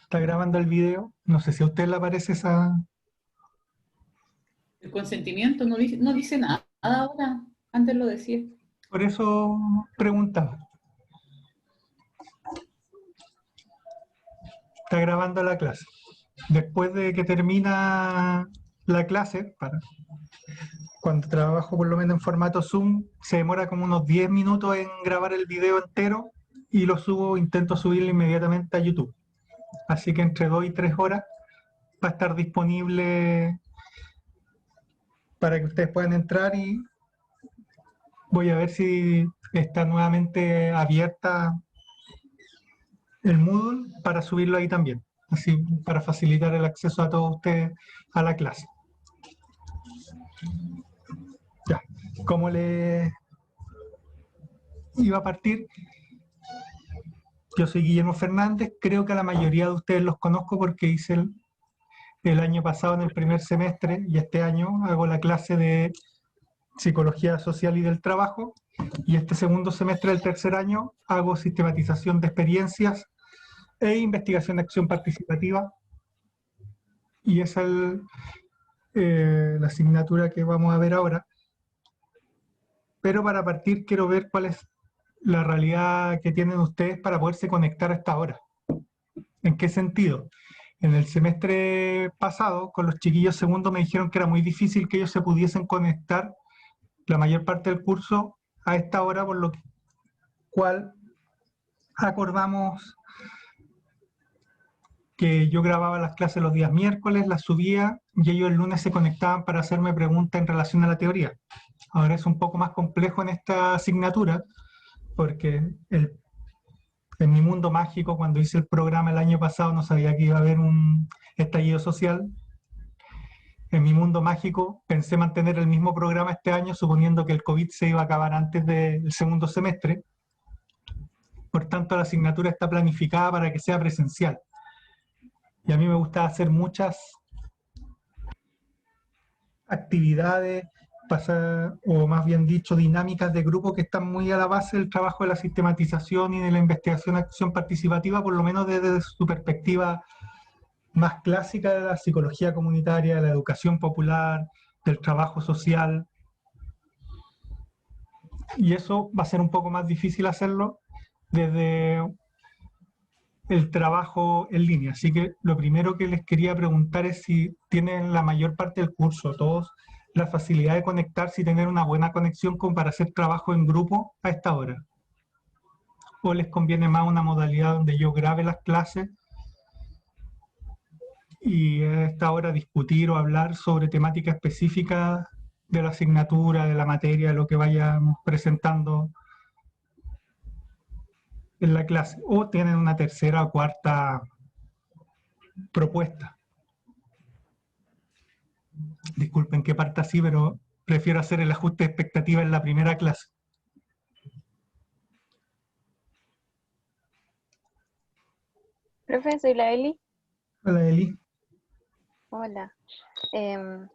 Está grabando el video. No sé si a usted le aparece esa... El consentimiento no dice nada ahora, antes lo decía. Por eso preguntaba. Está grabando la clase. Después de que termina la clase, cuando trabajo por lo menos en formato Zoom, se demora como unos 10 minutos en grabar el video entero y lo subo, intento subirlo inmediatamente a YouTube. Así que entre 2 y 3 horas va a estar disponible para que ustedes puedan entrar y voy a ver si está nuevamente abierta el Moodle para subirlo ahí también, así para facilitar el acceso a todos ustedes a la clase. Ya, como le iba a partir, yo soy Guillermo Fernández, creo que a la mayoría de ustedes los conozco porque hice el año pasado en el primer semestre y este año hago la clase de Psicología Social y del Trabajo y este segundo semestre del tercer año hago sistematización de experiencias e investigación de acción participativa y esa es la asignatura que vamos a ver ahora. Pero para partir quiero ver cuál es la realidad que tienen ustedes para poderse conectar a esta hora. ¿En qué sentido? En el semestre pasado, con los chiquillos segundos me dijeron que era muy difícil que ellos se pudiesen conectar la mayor parte del curso a esta hora, por lo cual acordamos que yo grababa las clases los días miércoles, las subía y ellos el lunes se conectaban para hacerme preguntas en relación a la teoría. Ahora es un poco más complejo en esta asignatura, porque en mi mundo mágico, cuando hice el programa el año pasado, no sabía que iba a haber un estallido social. En mi mundo mágico pensé mantener el mismo programa este año, suponiendo que el COVID se iba a acabar antes del segundo semestre. Por tanto, la asignatura está planificada para que sea presencial. Y a mí me gusta hacer muchas actividades, o más bien dicho, dinámicas de grupo que están muy a la base del trabajo de la sistematización y de la investigación acción participativa, por lo menos desde su perspectiva más clásica de la psicología comunitaria, de la educación popular, del trabajo social. Y eso va a ser un poco más difícil hacerlo desde el trabajo en línea. Así que lo primero que les quería preguntar es si tienen la mayor parte del curso, todos, la facilidad de conectarse y tener una buena conexión como para hacer trabajo en grupo a esta hora. ¿O les conviene más una modalidad donde yo grabe las clases y a esta hora discutir o hablar sobre temáticas específicas de la asignatura, de la materia, de lo que vayamos presentando en la clase? ¿O tienen una tercera o cuarta propuesta? Disculpen que parta así, pero prefiero hacer el ajuste de expectativa en la primera clase. Profe, soy la Eli. Hola, Eli. Hola. Em,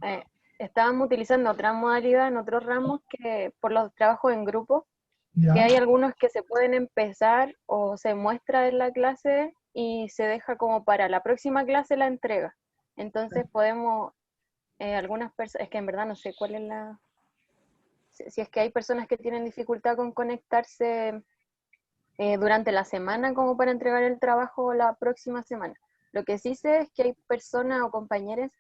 eh, Estábamos utilizando otra modalidad en otros ramos que por los trabajos en grupo, que ¿Ya? hay algunos que se pueden empezar o se muestra en la clase y se deja como para la próxima clase la entrega. Entonces podemos, algunas personas, es que en verdad no sé cuál es si es que hay personas que tienen dificultad con conectarse durante la semana como para entregar el trabajo la próxima semana. Lo que sí sé es que hay personas o compañeros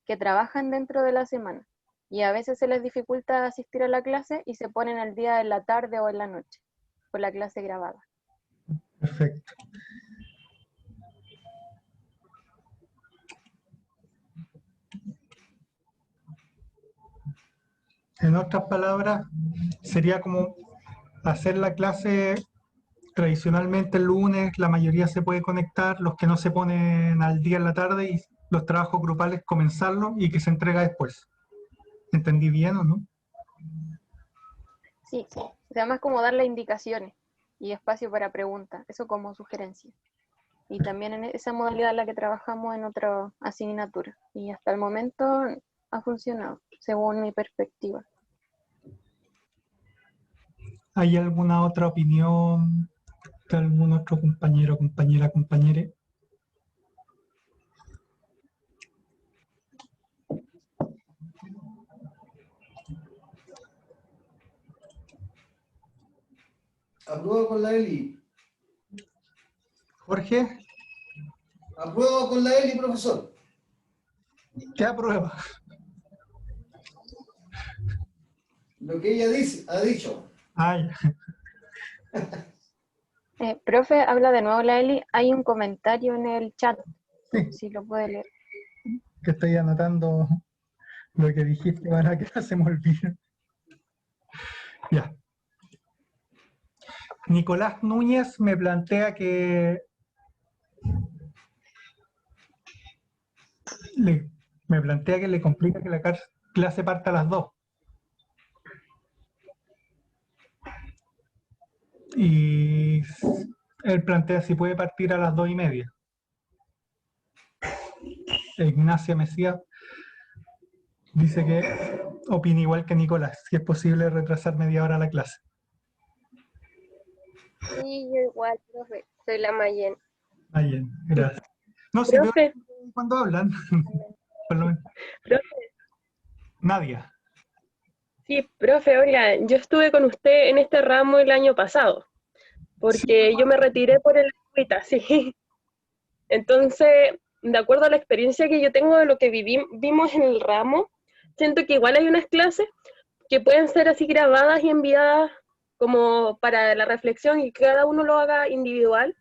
que trabajan dentro de la semana y a veces se les dificulta asistir a la clase y se ponen el día en la tarde o en la noche por la clase grabada. Perfecto. En otras palabras, sería como hacer la clase tradicionalmente el lunes, la mayoría se puede conectar, los que no se ponen al día en la tarde y los trabajos grupales comenzarlos y que se entrega después. ¿Entendí bien o no? Sí, o sea, más como darle indicaciones y espacio para preguntas, eso como sugerencia. Y también en esa modalidad en la que trabajamos en otra asignatura. Y hasta el momento ha funcionado, según mi perspectiva. ¿Hay alguna otra opinión de algún otro compañero, compañera, compañere? Apruebo con la Eli. Jorge, Apruebo con la Eli, profesor. ¿qué aprueba? Lo que ella dice, ha dicho. Ay, Profe, habla de nuevo la Eli. Hay un comentario en el chat, sí, si lo puede leer. que estoy anotando lo que dijiste para que no se me olvide. Ya. Nicolás Núñez me plantea que le complica que la clase parta a las 2. Y él plantea si puede partir a las 2:30. Ignacia Mesías dice que opina igual que Nicolás, si es posible retrasar media hora la clase. Sí, yo igual, profe. Soy la Mayen. Ah, bien, gracias. No, si veo Profe, cuando hablan, por lo menos. profe, Nadia. sí, profe, oiga, yo estuve con usted en este ramo el año pasado, porque yo me retiré por el agüita, sí. Entonces, de acuerdo a la experiencia que yo tengo de lo que vimos en el ramo, siento que igual hay unas clases que pueden ser así grabadas y enviadas como para la reflexión y que cada uno lo haga individual,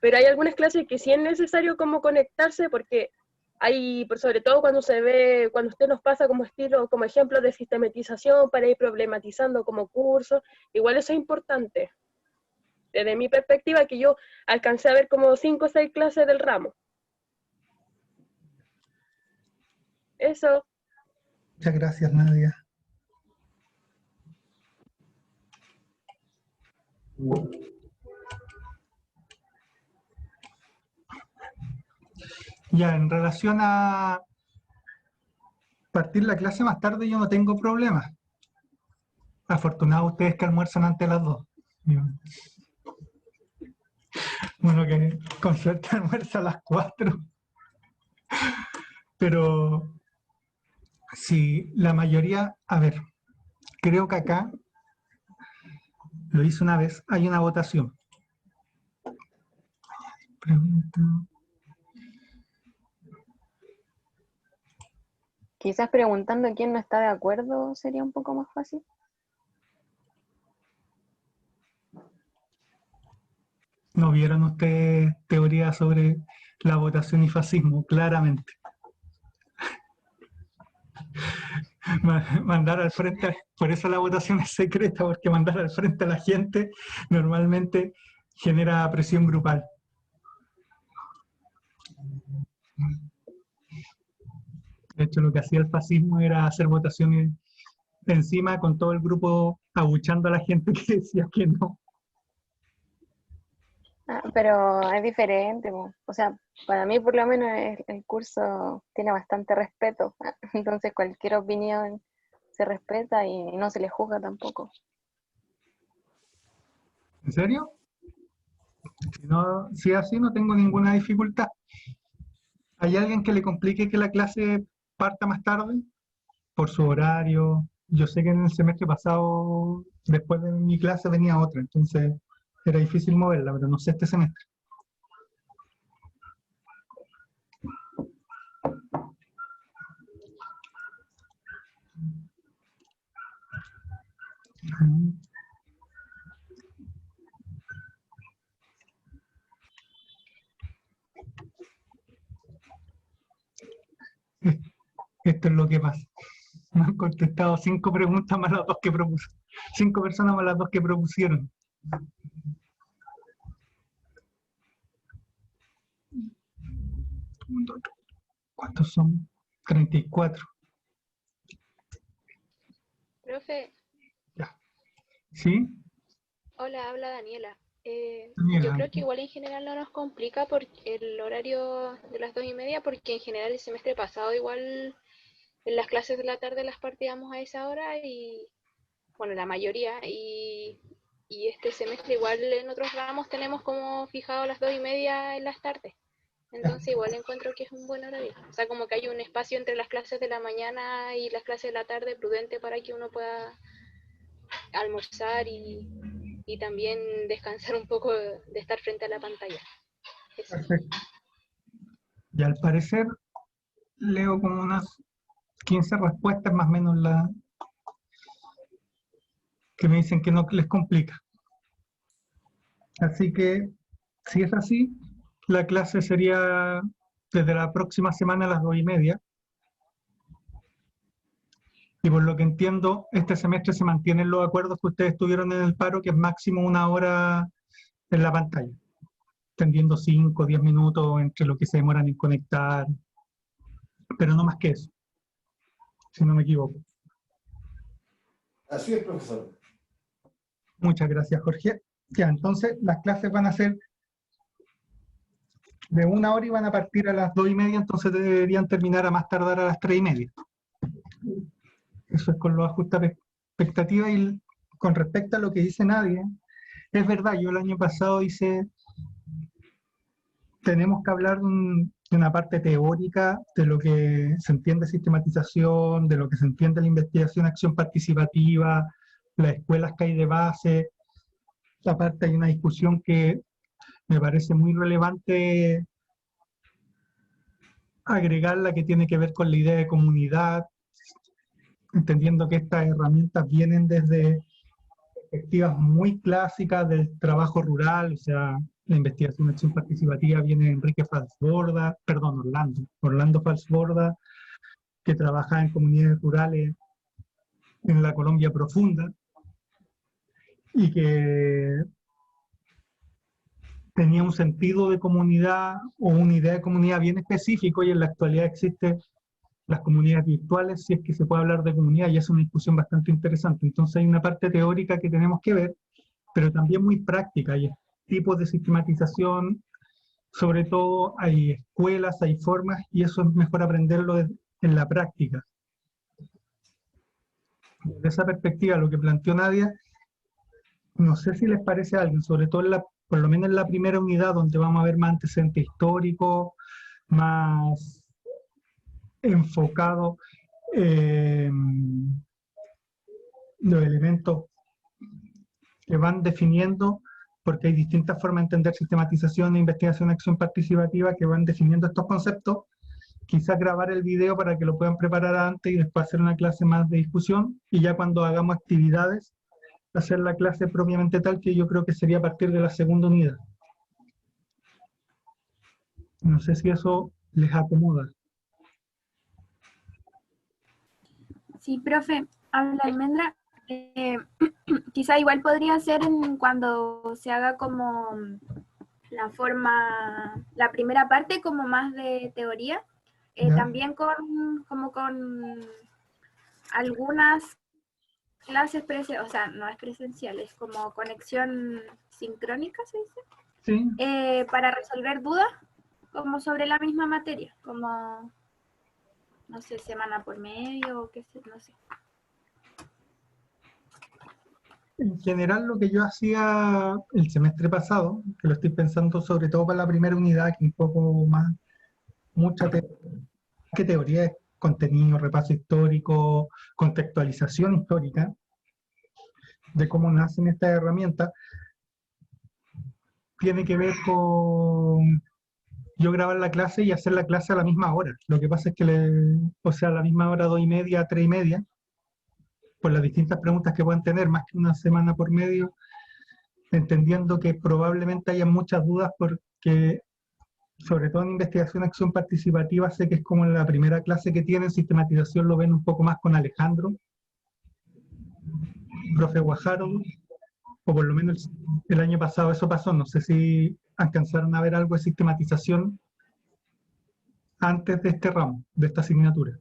pero hay algunas clases que sí es necesario como conectarse porque hay, por sobre todo cuando se ve, cuando usted nos pasa como estilo, como ejemplo de sistematización para ir problematizando como curso, igual eso es importante. Desde mi perspectiva, que yo alcancé a ver como 5 o 6 clases del ramo. Eso. Muchas gracias, Nadia. Ya, en relación a partir la clase más tarde, yo no tengo problemas. Afortunados ustedes que almuerzan antes de las 2. Uno que con suerte almuerza a las 4. Pero si la mayoría, a ver, creo que acá, lo hice una vez, hay una votación. Pregunta. Quizás preguntando quién no está de acuerdo sería un poco más fácil. ¿No vieron ustedes teoría sobre la votación y fascismo? Claramente. Mandar al frente, por eso la votación es secreta, porque mandar al frente a la gente normalmente genera presión grupal. De hecho, lo que hacía el fascismo era hacer votaciones encima con todo el grupo abuchando a la gente que decía que no. Pero es diferente, po. O sea, para mí por lo menos el curso tiene bastante respeto, entonces cualquier opinión se respeta y no se le juzga tampoco. ¿En serio? Si, no, si es así, no tengo ninguna dificultad. ¿Hay alguien que le complique que la clase parta más tarde? Por su horario. Yo sé que en el semestre pasado, después de mi clase, venía otra, entonces era difícil moverla, pero no sé este semestre. Esto es lo que pasa. Me han contestado 5 preguntas más las 2 que propusieron. 5 personas más las 2 que propusieron. ¿Cuántos son? 34. Profe, Ya. ¿Sí? hola, habla Daniela. Yo Daniela. creo que igual en general no nos complica por el horario de las 2:30, porque en general el semestre pasado igual en las clases de la tarde las partíamos a esa hora y, bueno, la mayoría, y este semestre igual en otros ramos tenemos como fijado las 2:30 en las tardes. Entonces igual encuentro que es un buen horario. O sea, como que hay un espacio entre las clases de la mañana y las clases de la tarde prudente para que uno pueda almorzar y también descansar un poco de estar frente a la pantalla. Eso. Perfecto. Y al parecer leo como unas 15 respuestas más o menos que me dicen que no les complica. Así que, si es así, la clase sería desde la próxima semana a las 2:30. Y por lo que entiendo, este semestre se mantienen los acuerdos que ustedes tuvieron en el paro, que es máximo 1 hora en la pantalla, tendiendo 5 o 10 minutos entre lo que se demoran en conectar, pero no más que eso, si no me equivoco. Así es, profesor. Muchas gracias, Jorge. Ya, entonces las clases van a ser de 1 hora y van a partir a las 2:30, entonces deberían terminar a más tardar a las 3:30. Eso es con los ajustes de expectativa. Y con respecto a lo que dice Nadia, es verdad, yo el año pasado tenemos que hablar de una parte teórica de lo que se entiende sistematización, de lo que se entiende la investigación, acción participativa, las escuelas que hay de base. Aparte hay una discusión que me parece muy relevante agregarla, que tiene que ver con la idea de comunidad, entendiendo que estas herramientas vienen desde perspectivas muy clásicas del trabajo rural, o sea, la investigación de acción participativa viene de Enrique Falsborda, perdón, Orlando Falsborda, que trabaja en comunidades rurales en la Colombia profunda, y que tenía un sentido de comunidad o una idea de comunidad bien específico, y en la actualidad existen las comunidades virtuales, si es que se puede hablar de comunidad, y es una discusión bastante interesante. Entonces hay una parte teórica que tenemos que ver, pero también muy práctica. Hay tipos de sistematización, sobre todo hay escuelas, hay formas, y eso es mejor aprenderlo en la práctica. Desde esa perspectiva, lo que planteó Nadia, no sé si les parece a alguien, sobre todo por lo menos en la primera unidad, donde vamos a ver más antecedentes históricos, más enfocado los elementos que van definiendo, porque hay distintas formas de entender sistematización e investigación, acción participativa, que van definiendo estos conceptos. Quizás grabar el video para que lo puedan preparar antes y después hacer una clase más de discusión, y ya cuando hagamos actividades, hacer la clase propiamente tal, que yo creo que sería a partir de la segunda unidad. No sé si eso les acomoda. Sí, profe, habla Almendra. Quizá igual podría ser cuando se haga como la primera parte como más de teoría, también como con algunas clases o sea, no es presencial, es como conexión sincrónica, ¿se dice? Sí. Para resolver dudas como sobre la misma materia, como, no sé, semana por medio o qué sé, no sé. En general, lo que yo hacía el semestre pasado, que lo estoy pensando sobre todo para la primera unidad, que un poco más, mucha teoría de contenido, repaso histórico, contextualización histórica, de cómo nacen estas herramientas, tiene que ver con yo grabar la clase y hacer la clase a la misma hora. Lo que pasa es que, a la misma hora, 2:30, 3:30, por las distintas preguntas que puedan tener, más que una semana por medio, entendiendo que probablemente haya muchas dudas, porque sobre todo en investigación acción participativa, sé que es como la primera clase que tienen, sistematización lo ven un poco más con Alejandro, profe Guajaro, o por lo menos el año pasado eso pasó. No sé si alcanzaron a ver algo de sistematización antes de este ramo, de esta asignatura.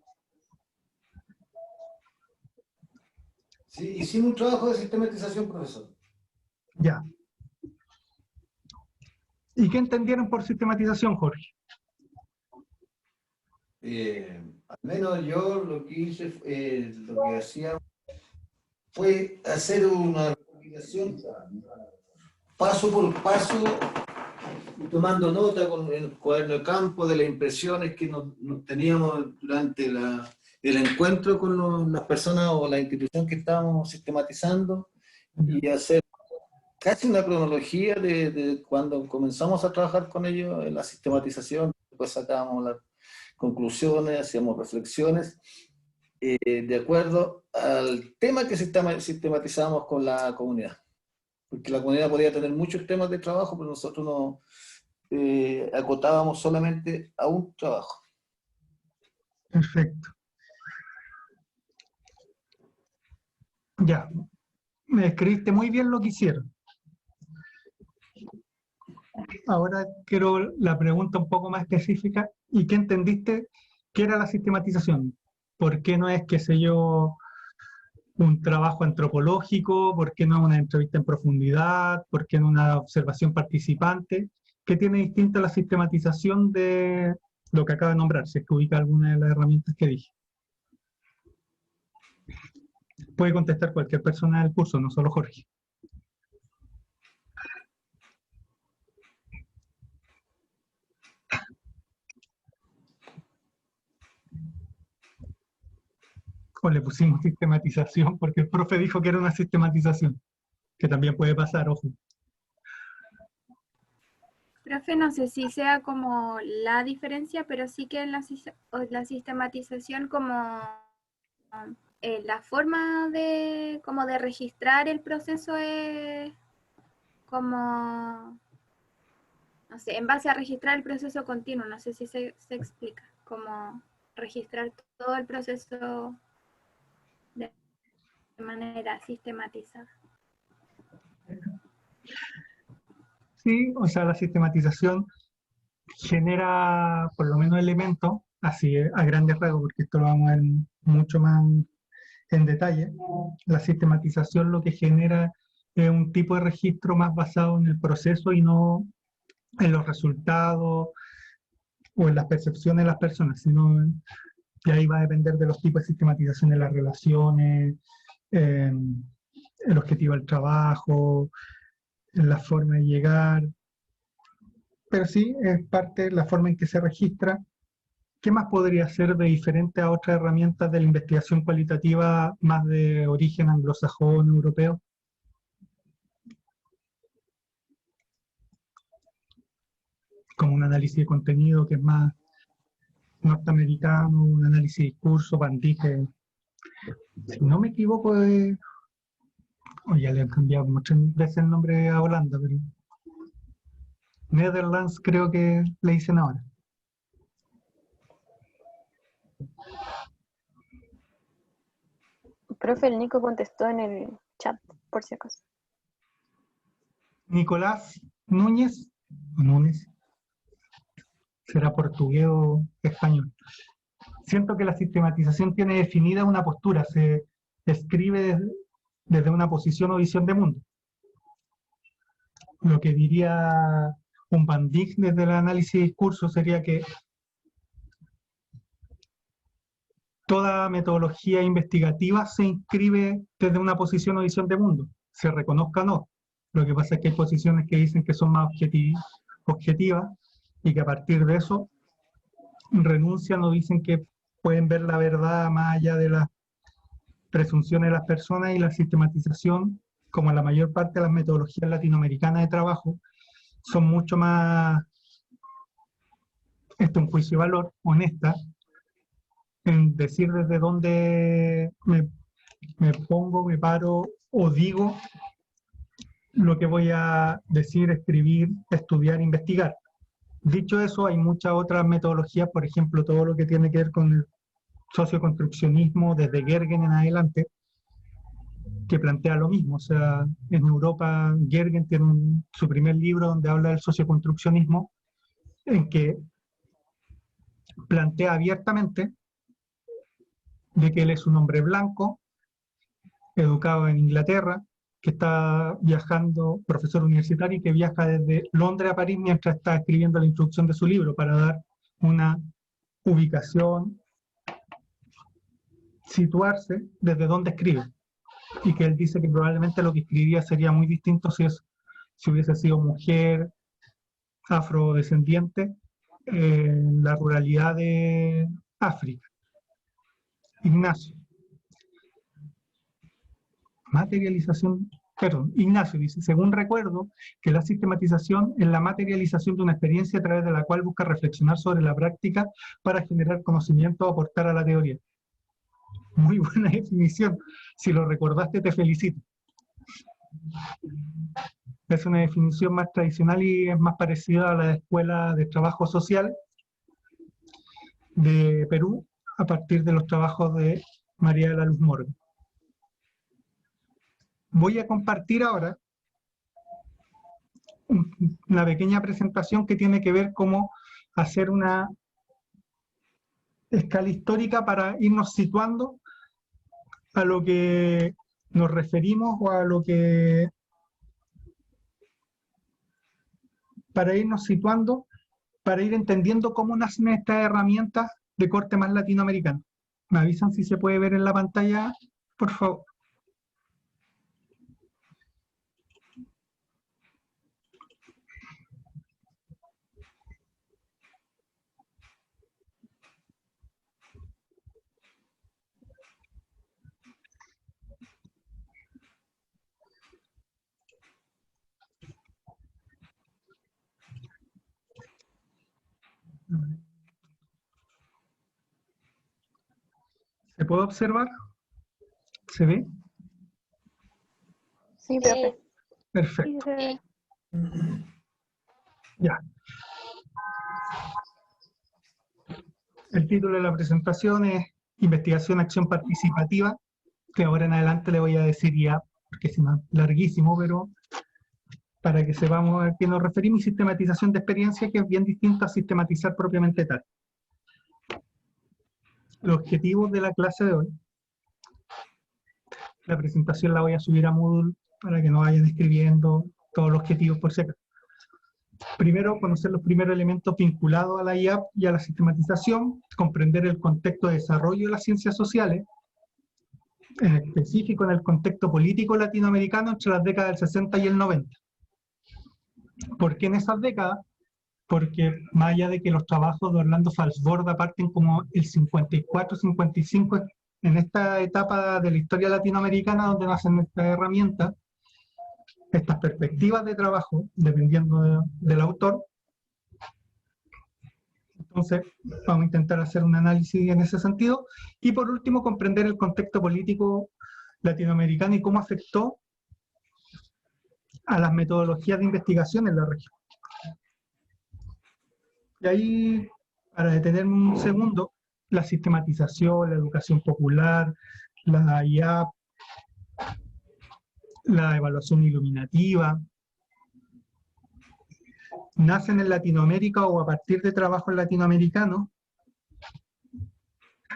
Sí, hicimos un trabajo de sistematización, profesor. Ya. ¿Y qué entendieron por sistematización, Jorge? Al menos yo lo que hice, lo que hacía fue hacer una recopilación paso por paso, tomando nota con el cuaderno de campo de las impresiones que nos teníamos durante el encuentro con las personas o la institución que estábamos sistematizando, y hacer casi una cronología de cuando comenzamos a trabajar con ellos en la sistematización, después sacábamos las conclusiones, hacíamos reflexiones, de acuerdo al tema que sistematizamos con la comunidad. Porque la comunidad podía tener muchos temas de trabajo, pero nosotros nos acotábamos solamente a un trabajo. Perfecto. Ya, me describiste muy bien lo que hicieron. Ahora quiero la pregunta un poco más específica. ¿Y qué entendiste que era la sistematización? ¿Por qué no es, qué sé yo, un trabajo antropológico? ¿Por qué no una entrevista en profundidad? ¿Por qué no una observación participante? ¿Qué tiene distinta la sistematización de lo que acaba de nombrar? Si es que ubica alguna de las herramientas que dije. Puede contestar cualquier persona del curso, no solo Jorge. O le pusimos sistematización porque el profe dijo que era una sistematización, que también puede pasar, ojo. Profe, no sé si sea como la diferencia, pero sí que en la sistematización como la forma de, como de registrar el proceso es como, no sé, en base a registrar el proceso continuo, no sé si se explica, como registrar todo el proceso de manera sistematizada. Sí, o sea, la sistematización genera por lo menos elementos, así a grandes rasgos, porque esto lo vamos a ver mucho más en detalle. La sistematización lo que genera es un tipo de registro más basado en el proceso y no en los resultados o en las percepciones de las personas, sino que ahí va a depender de los tipos de sistematización de las relaciones, el objetivo del trabajo, la forma de llegar, pero sí es parte de la forma en que se registra. ¿Qué más podría ser de diferente a otras herramientas de la investigación cualitativa más de origen anglosajón, europeo? Como un análisis de contenido que es más norteamericano, un análisis de discurso, Van Dijk, si no me equivoco, ya le han cambiado muchas veces el nombre a Holanda, pero Netherlands creo que le dicen ahora. Profe, el Nico contestó en el chat, por si acaso. Nicolás Núñez, o Núñez, será portugués o español. Siento que la sistematización tiene definida una postura, se escribe desde una posición o visión de mundo. Lo que diría un Van Dijk desde el análisis de discurso sería que toda metodología investigativa se inscribe desde una posición o visión de mundo, se reconozca o no. Lo que pasa es que hay posiciones que dicen que son más objetivas y que a partir de eso renuncian o dicen que pueden ver la verdad más allá de las presunciones de las personas, y la sistematización, como la mayor parte de las metodologías latinoamericanas de trabajo, son mucho más, esto es un juicio de valor, honesta, en decir desde dónde me pongo, me paro o digo lo que voy a decir, escribir, estudiar, investigar. Dicho eso, hay muchas otras metodologías, por ejemplo, todo lo que tiene que ver con el socioconstruccionismo desde Gergen en adelante, que plantea lo mismo. O sea, en Europa Gergen tiene su primer libro donde habla del socioconstruccionismo, en que plantea abiertamente de que él es un hombre blanco, educado en Inglaterra, que está viajando, profesor universitario, y que viaja desde Londres a París mientras está escribiendo la introducción de su libro para dar una ubicación, situarse desde donde escribe. Y que él dice que probablemente lo que escribiría sería muy distinto si hubiese sido mujer, afrodescendiente, en la ruralidad de África. Ignacio. Materialización Ignacio dice, según recuerdo, que la sistematización es la materialización de una experiencia a través de la cual busca reflexionar sobre la práctica para generar conocimiento o aportar a la teoría. Muy buena definición. Si lo recordaste, te felicito. Es una definición más tradicional y es más parecida a la Escuela de Trabajo Social de Perú, a partir de los trabajos de María de la Luz Morgan. Voy a compartir ahora una pequeña presentación que tiene que ver cómo hacer una escala histórica para irnos situando a lo que nos referimos o a lo que... para irnos situando, para ir entendiendo cómo nacen estas herramientas de corte más latinoamericano. ¿Me avisan si se puede ver en la pantalla, por favor? ¿Se puede observar? ¿Se ve? Sí, profe. Perfecto. Ya. El título de la presentación es Investigación, Acción Participativa, que ahora en adelante le voy a decir ya, porque es larguísimo, pero para que sepamos a qué nos referimos, y sistematización de experiencias, que es bien distinto a sistematizar propiamente tal. Los objetivos de la clase de hoy. La presentación la voy a subir a Moodle para que no vayan escribiendo todos los objetivos por si acaso. Primero, conocer los primeros elementos vinculados a la IAP y a la sistematización, comprender el contexto de desarrollo de las ciencias sociales, en específico en el contexto político latinoamericano entre las décadas del 60 y el 90. ¿Por qué en esas décadas? Porque más allá de que los trabajos de Orlando Falsborda parten como el 54-55, en esta etapa de la historia latinoamericana donde nacen estas herramientas, estas perspectivas de trabajo, dependiendo del autor. Entonces, vamos a intentar hacer un análisis en ese sentido. Y por último, comprender el contexto político latinoamericano y cómo afectó a las metodologías de investigación en la región. Y ahí, para detenerme un segundo, la sistematización, la educación popular, la IAP, la evaluación iluminativa, nacen en Latinoamérica o a partir de trabajos latinoamericanos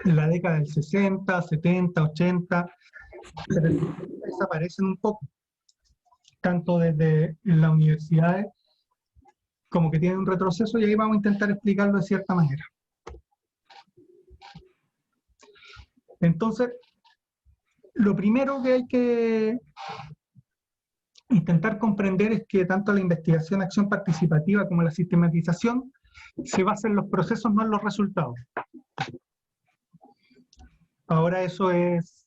en la década del 60, 70, 80, pero desaparecen un poco, tanto desde las universidades como que tienen un retroceso, y ahí vamos a intentar explicarlo de cierta manera. Entonces, lo primero que hay que intentar comprender es que tanto la investigación, acción participativa como la sistematización se basa en los procesos, no en los resultados. Ahora eso es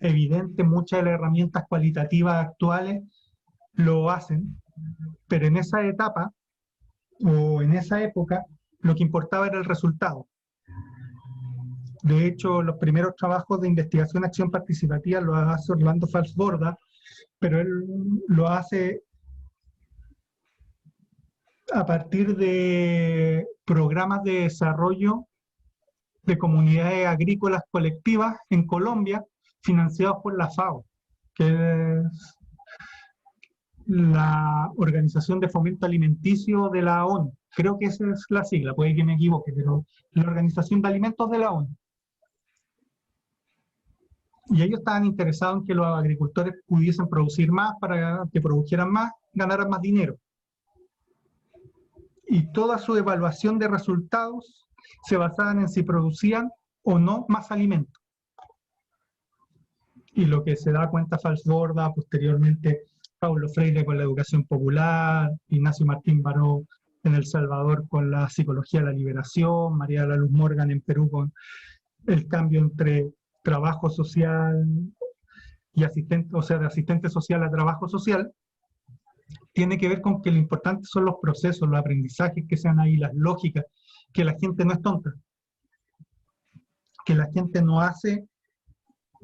evidente, muchas de las herramientas cualitativas actuales lo hacen, pero en esa etapa o en esa época lo que importaba era el resultado. De hecho, los primeros trabajos de investigación, acción participativa los hace Orlando Falsborda, pero él lo hace a partir de programas de desarrollo de comunidades agrícolas colectivas en Colombia, financiados por la FAO, que es la Organización de Fomento Alimenticio de la ONU. Creo que esa es la sigla, puede que me equivoque, pero la Organización de Alimentos de la ONU. Y ellos estaban interesados en que los agricultores pudiesen producir más, para que produjeran más, ganaran más dinero. Y toda su evaluación de resultados se basaban en si producían o no más alimentos. Y lo que se da cuenta Falsborda, posteriormente Paulo Freire con la educación popular, Ignacio Martín Baró en El Salvador con la psicología de la liberación, María de la Luz Morgan en Perú con el cambio entre trabajo social y asistente, o sea, de asistente social a trabajo social, tiene que ver con que lo importante son los procesos, los aprendizajes que sean ahí, las lógicas, que la gente no es tonta, que la gente no hace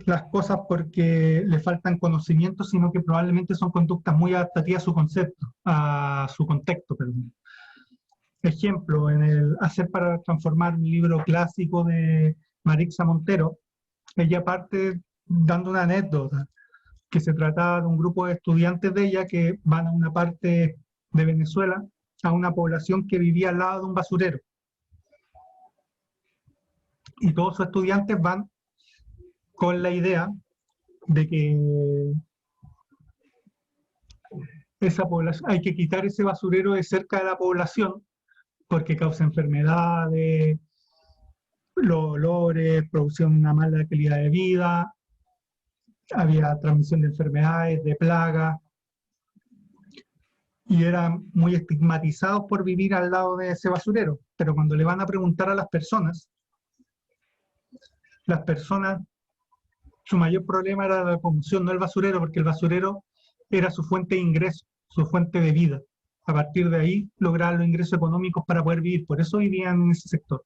las cosas porque le faltan conocimientos, sino que probablemente son conductas muy adaptativas a su concepto, a su contexto, perdón. Ejemplo, en el Hacer para Transformar, un libro clásico de Marixa Montero, ella parte dando una anécdota, que se trataba de un grupo de estudiantes de ella que van a una parte de Venezuela, a una población que vivía al lado de un basurero. Y todos sus estudiantes van con la idea de que esa población, hay que quitar ese basurero de cerca de la población porque causa enfermedades, los olores, producción de una mala calidad de vida, había transmisión de enfermedades, de plagas, y eran muy estigmatizados por vivir al lado de ese basurero. Pero cuando le van a preguntar a las personas, su mayor problema era la locomoción, no el basurero, porque el basurero era su fuente de ingreso, su fuente de vida. A partir de ahí lograban los ingresos económicos para poder vivir, por eso vivían en ese sector.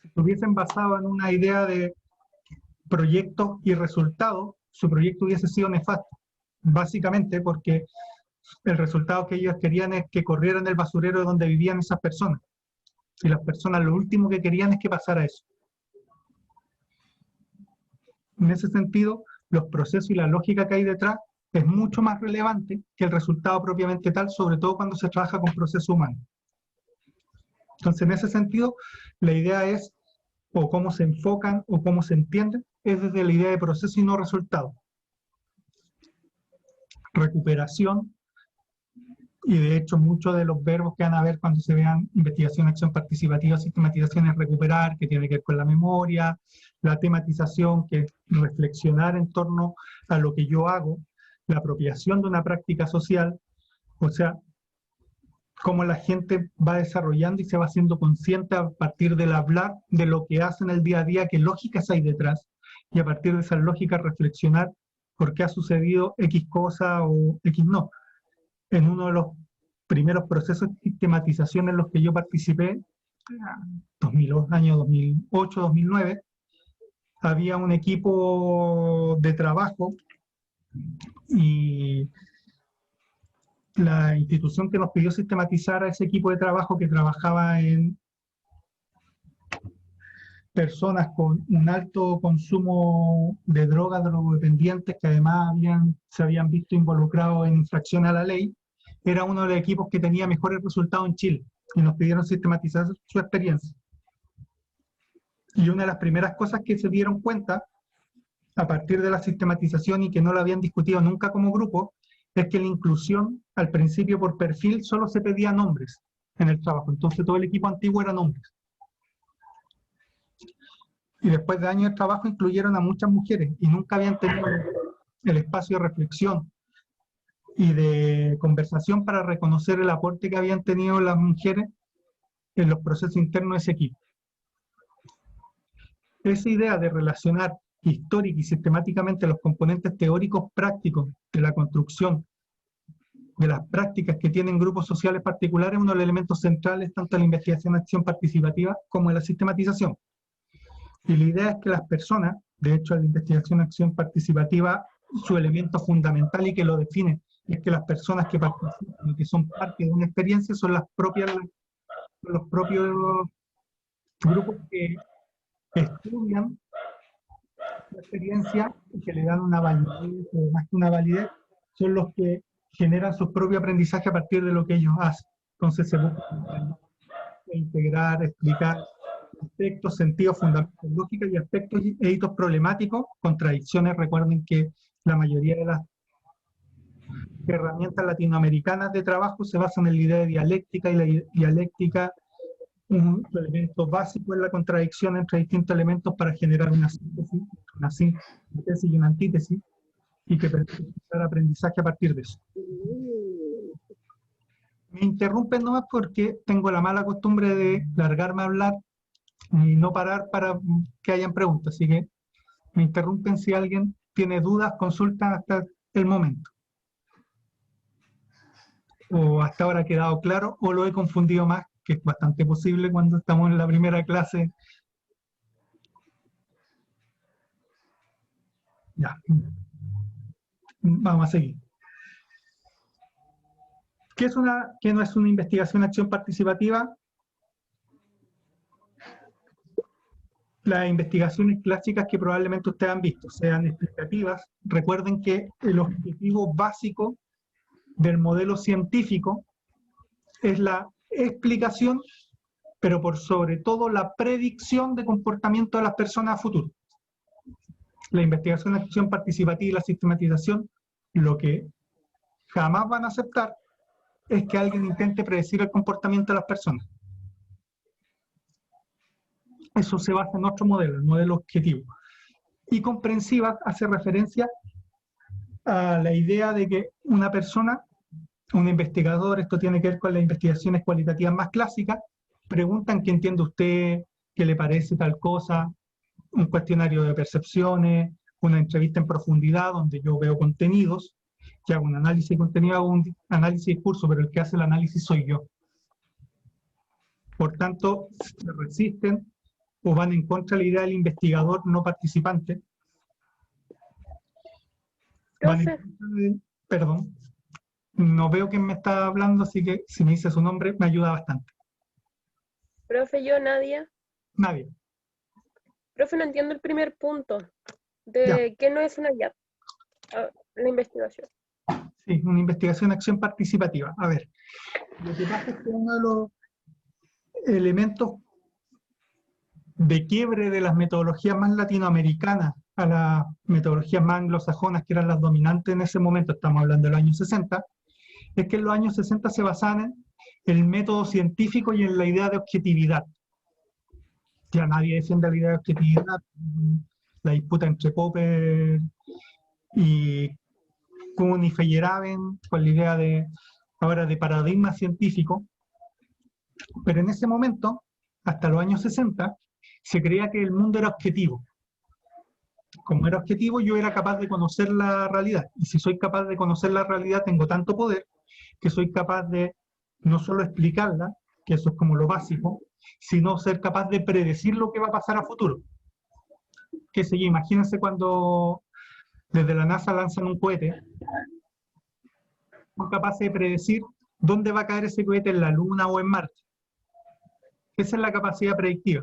Si estuviesen basado en una idea de proyectos y resultados, su proyecto hubiese sido nefasto, básicamente porque el resultado que ellos querían es que corrieran del basurero de donde vivían esas personas. Y las personas lo último que querían es que pasara eso. En ese sentido, los procesos y la lógica que hay detrás es mucho más relevante que el resultado propiamente tal, sobre todo cuando se trabaja con procesos humanos. Entonces, en ese sentido, la idea es, o cómo se enfocan, o cómo se entienden, es desde la idea de proceso y no resultado. Recuperación, y de hecho muchos de los verbos que van a ver cuando se vean investigación, acción participativa, sistematización es recuperar, que tiene que ver con la memoria, la tematización, que es reflexionar en torno a lo que yo hago, la apropiación de una práctica social, o sea, cómo la gente va desarrollando y se va haciendo consciente a partir del hablar de lo que hace en el día a día, qué lógicas hay detrás, y a partir de esas lógicas reflexionar por qué ha sucedido X cosa o X no. En uno de los primeros procesos de sistematización en los que yo participé, año 2008, 2009, había un equipo de trabajo y la institución que nos pidió sistematizar a ese equipo de trabajo que trabajaba en personas con un alto consumo de drogas, drogodependientes, que además se habían visto involucrados en infracción a la ley, era uno de los equipos que tenía mejores resultados en Chile, y nos pidieron sistematizar su experiencia. Y una de las primeras cosas que se dieron cuenta, a partir de la sistematización y que no la habían discutido nunca como grupo, es que la inclusión, al principio por perfil, solo se pedían hombres en el trabajo. Entonces todo el equipo antiguo eran hombres. Y después de años de trabajo incluyeron a muchas mujeres y nunca habían tenido el espacio de reflexión y de conversación para reconocer el aporte que habían tenido las mujeres en los procesos internos de ese equipo. Esa idea de relacionar histórica y sistemáticamente los componentes teóricos prácticos de la construcción de las prácticas que tienen grupos sociales particulares es uno de los elementos centrales tanto en la investigación acción participativa como en la sistematización. Y la idea es que las personas, de hecho en la investigación acción participativa, su elemento fundamental y que lo define es que las personas que participan y que son parte de una experiencia son los propios grupos que estudian la experiencia y que le dan una validez, o más que una validez, son los que generan su propio aprendizaje a partir de lo que ellos hacen. Entonces se busca integrar, explicar aspectos, sentidos, fundamentos, lógicas y aspectos e hitos problemáticos, contradicciones. Recuerden que la mayoría de las herramientas latinoamericanas de trabajo se basan en la idea de dialéctica, y la dialéctica un elemento básico es la contradicción entre distintos elementos para generar una síntesis y una antítesis, y que permite el aprendizaje a partir de eso. Me interrumpen nomás porque tengo la mala costumbre de largarme a hablar y no parar para que hayan preguntas, así que me interrumpen si alguien tiene dudas, consultas hasta el momento. O hasta ahora ha quedado claro, o lo he confundido más, que es bastante posible cuando estamos en la primera clase. Ya. Vamos a seguir. ¿Qué no es una investigación-acción participativa? Las investigaciones clásicas que probablemente ustedes han visto, sean explicativas. Recuerden que el objetivo básico del modelo científico es la explicación, pero por sobre todo la predicción de comportamiento de las personas a futuro. La investigación-acción participativa y la sistematización, lo que jamás van a aceptar es que alguien intente predecir el comportamiento de las personas. Eso se basa en otro modelo, el modelo objetivo. Y comprensiva hace referencia a la idea de que una persona, un investigador, esto tiene que ver con las investigaciones cualitativas más clásicas, preguntan qué entiende usted, qué le parece tal cosa, un cuestionario de percepciones, una entrevista en profundidad donde yo veo contenidos, que hago un análisis de contenido, hago un análisis de discurso, pero el que hace el análisis soy yo. Por tanto, se resisten o van en contra de la idea del investigador no participante. Perdón, no veo quién me está hablando, así que si me dice su nombre me ayuda bastante. Profe, yo, Nadia. Nadia. Profe, no entiendo el primer punto de qué no es una IAP, la investigación. Sí, una investigación-acción participativa. A ver, lo que pasa es que uno de los elementos de quiebre de las metodologías más latinoamericanas a las metodologías más anglosajonas, que eran las dominantes en ese momento, estamos hablando de los años 60, es que en los años 60 se basaban en el método científico y en la idea de objetividad. Ya nadie defiende la idea de objetividad, la disputa entre Popper y Kuhn y Feyerabend, con la idea de, ahora, de paradigma científico, pero en ese momento, hasta los años 60, se creía que el mundo era objetivo. Como era objetivo, yo era capaz de conocer la realidad, y si soy capaz de conocer la realidad, tengo tanto poder, que soy capaz de no solo explicarla, que eso es como lo básico, sino ser capaz de predecir lo que va a pasar a futuro. Qué sé yo, imagínense cuando desde la NASA lanzan un cohete, son capaces de predecir dónde va a caer ese cohete, en la Luna o en Marte. Esa es la capacidad predictiva.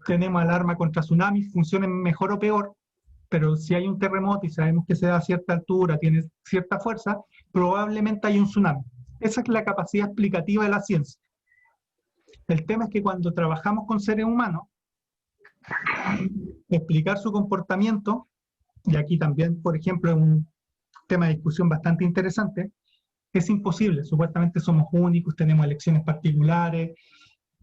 Tenemos alarma contra tsunamis, funcionen mejor o peor, pero si hay un terremoto y sabemos que se da a cierta altura, tiene cierta fuerza, probablemente hay un tsunami. Esa es la capacidad explicativa de la ciencia. El tema es que cuando trabajamos con seres humanos, explicar su comportamiento, y aquí también, por ejemplo, es un tema de discusión bastante interesante, es imposible. Supuestamente somos únicos, tenemos elecciones particulares,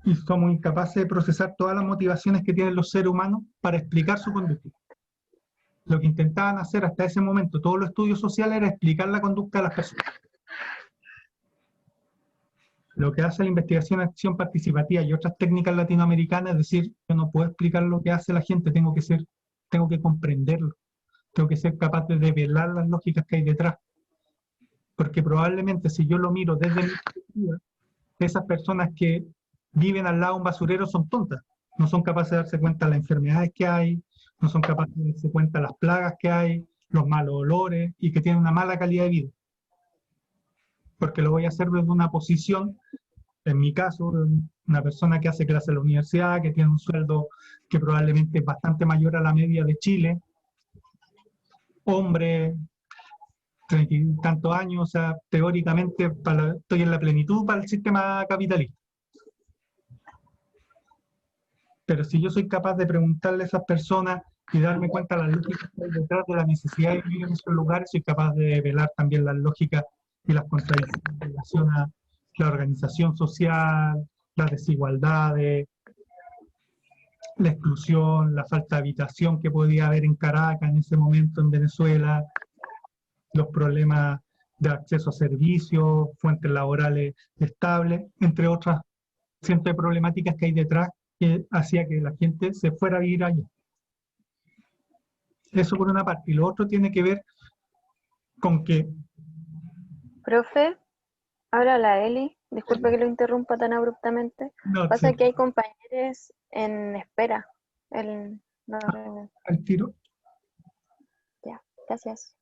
y somos incapaces de procesar todas las motivaciones que tienen los seres humanos para explicar su conducta. Lo que intentaban hacer hasta ese momento todos los estudios sociales era explicar la conducta de las personas. Lo que hace la investigación-acción participativa y otras técnicas latinoamericanas es decir, yo no puedo explicar lo que hace la gente, tengo que comprenderlo, tengo que ser capaz de develar las lógicas que hay detrás. Porque probablemente si yo lo miro desde mi perspectiva, esas personas que viven al lado de un basurero son tontas, no son capaces de darse cuenta de las enfermedades que hay, no son capaces de darse cuenta de las plagas que hay, los malos olores, y que tienen una mala calidad de vida. Porque lo voy a hacer desde una posición, en mi caso, una persona que hace clase en la universidad, que tiene un sueldo que probablemente es bastante mayor a la media de Chile, hombre, 30 y tantos años, o sea, teóricamente estoy en la plenitud para el sistema capitalista. Pero si yo soy capaz de preguntarle a esas personas y darme cuenta de las lógicas que hay detrás de la necesidad de vivir en esos lugares, soy capaz de velar también las lógicas y las contradicciones en relación a la organización social, las desigualdades, la exclusión, la falta de habitación que podía haber en Caracas en ese momento en Venezuela, los problemas de acceso a servicios, fuentes laborales estables, entre otras cientos de problemáticas que hay detrás que hacía que la gente se fuera a vivir allá. Eso por una parte. Y lo otro tiene que ver con que, Profe, habla la Eli. Disculpe que lo interrumpa tan abruptamente. no, Pasa sí, que hay compañeros en espera. No, al tiro, ya, gracias.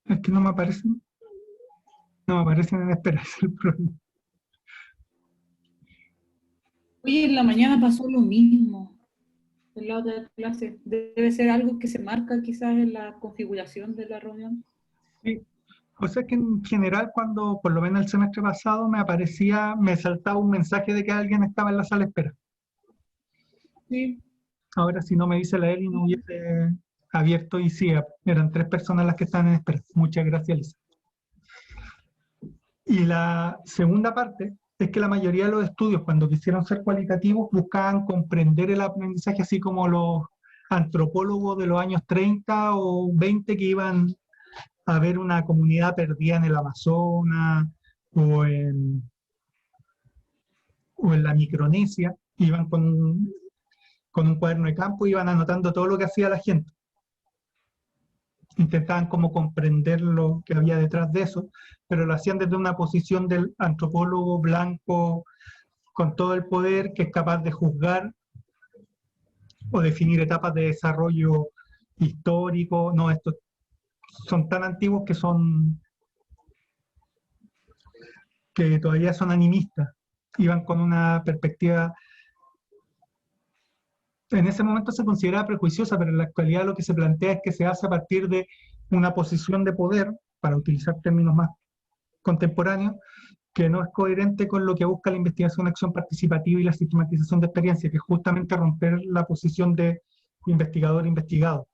es que no me aparecen en espera, ese es el problema. Hoy en la mañana pasó lo mismo en la otra clase. Debe ser algo que se marca quizás en la configuración de la reunión. Sí. O sea que en general cuando, por lo menos el semestre pasado, me saltaba un mensaje de que alguien estaba en la sala de espera. Sí. Ahora si no me dice la Eli no hubiese abierto y sí, eran 3 personas las que están en espera. Muchas gracias, Lisa. Y la segunda parte es que la mayoría de los estudios, cuando quisieron ser cualitativos, buscaban comprender el aprendizaje, así como los antropólogos de los años 30 o 20 que iban a ver una comunidad perdida en el Amazonas o en la Micronesia, iban con un cuaderno de campo y iban anotando todo lo que hacía la gente. Intentaban como comprender lo que había detrás de eso, pero lo hacían desde una posición del antropólogo blanco con todo el poder que es capaz de juzgar o definir etapas de desarrollo histórico. No, estos son tan antiguos que todavía son animistas, iban con una perspectiva, en ese momento se consideraba prejuiciosa, pero en la actualidad lo que se plantea es que se hace a partir de una posición de poder, para utilizar términos más contemporáneos, que no es coherente con lo que busca la investigación, acción participativa y la sistematización de experiencia, que es justamente romper la posición de investigador-investigado.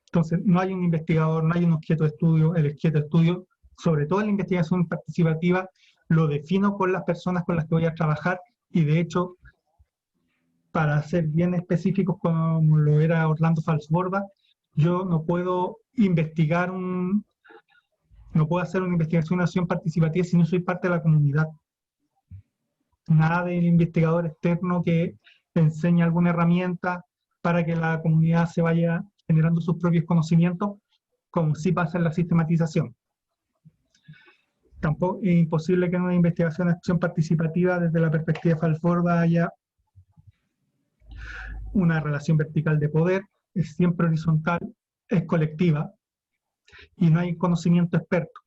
Entonces, no hay un investigador, no hay un objeto de estudio, el objeto de estudio, sobre todo en la investigación participativa, lo defino con las personas con las que voy a trabajar y de hecho, para ser bien específicos como lo era Orlando Falsborda, yo no puedo no puedo hacer una investigación de acción participativa si no soy parte de la comunidad. Nada del investigador externo que enseñe alguna herramienta para que la comunidad se vaya generando sus propios conocimientos, como sí pasa en la sistematización. Tampoco es imposible que en una investigación de acción participativa, desde la perspectiva de Falsborda, haya una relación vertical de poder, es siempre horizontal, es colectiva, y no hay conocimiento experto.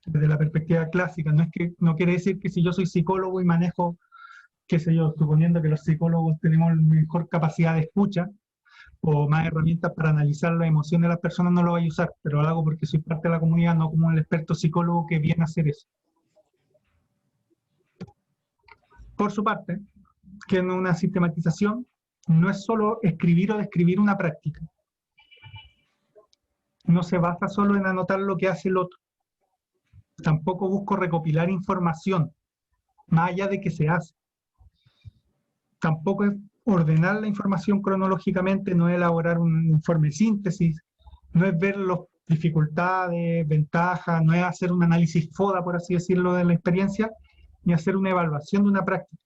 Desde la perspectiva clásica, no quiere decir que si yo soy psicólogo y manejo, qué sé yo, suponiendo que los psicólogos tenemos mejor capacidad de escucha o más herramientas para analizar las emociones de las personas, no lo voy a usar, pero lo hago porque soy parte de la comunidad, no como el experto psicólogo que viene a hacer eso. Por su parte, que en una sistematización no es solo escribir o describir una práctica. No se basa solo en anotar lo que hace el otro. Tampoco busco recopilar información, más allá de que se hace. Tampoco es ordenar la información cronológicamente, no es elaborar un informe de síntesis, no es ver las dificultades, ventajas, no es hacer un análisis FODA, por así decirlo, de la experiencia, ni hacer una evaluación de una práctica.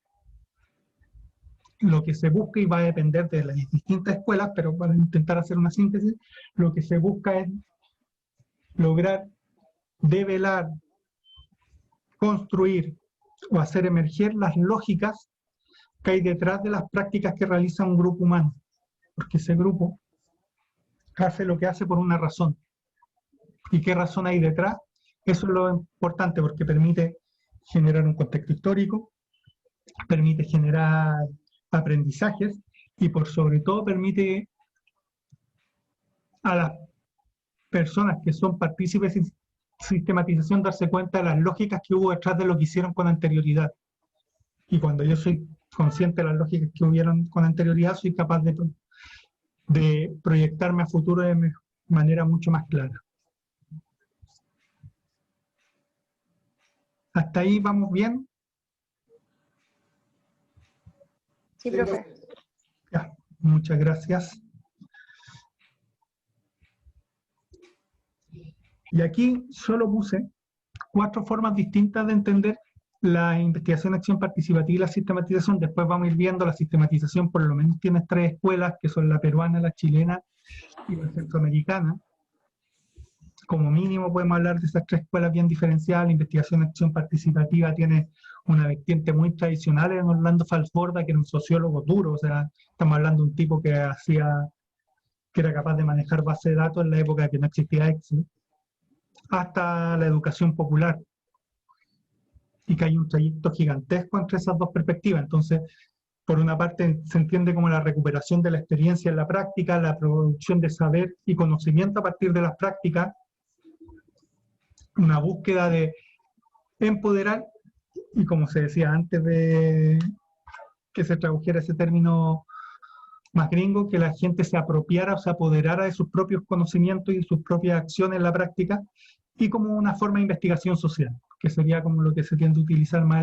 Lo que se busca, y va a depender de las distintas escuelas, pero para intentar hacer una síntesis, lo que se busca es lograr develar, construir o hacer emerger las lógicas que hay detrás de las prácticas que realiza un grupo humano, porque ese grupo hace lo que hace por una razón. ¿Y qué razón hay detrás? Eso es lo importante, porque permite generar un contexto histórico, permite generar aprendizajes y por sobre todo permite a las personas que son partícipes de sistematización darse cuenta de las lógicas que hubo detrás de lo que hicieron con anterioridad. Y cuando yo soy consciente de las lógicas que hubieron con anterioridad, soy capaz de proyectarme a futuro de manera mucho más clara. ¿Hasta ahí vamos bien? Sí, profe. Ya, muchas gracias. Y aquí solo puse 4 formas distintas de entender la investigación, acción participativa y la sistematización. Después vamos a ir viendo la sistematización, por lo menos tiene 3 escuelas, que son la peruana, la chilena y la centroamericana. Como mínimo podemos hablar de esas 3 escuelas bien diferenciadas. La investigación, acción participativa tiene una vertiente muy tradicional en Orlando Falsborda, que era un sociólogo duro, o sea, estamos hablando de un tipo que era capaz de manejar base de datos en la época que no existía Excel, hasta la educación popular, y que hay un trayecto gigantesco entre esas 2 perspectivas. Entonces, por una parte se entiende como la recuperación de la experiencia en la práctica, la producción de saber y conocimiento a partir de las prácticas, una búsqueda de empoderar, y como se decía antes de que se tradujera ese término más gringo, que la gente se apropiara o se apoderara de sus propios conocimientos y de sus propias acciones en la práctica, y como una forma de investigación social, que sería como lo que se tiende a utilizar más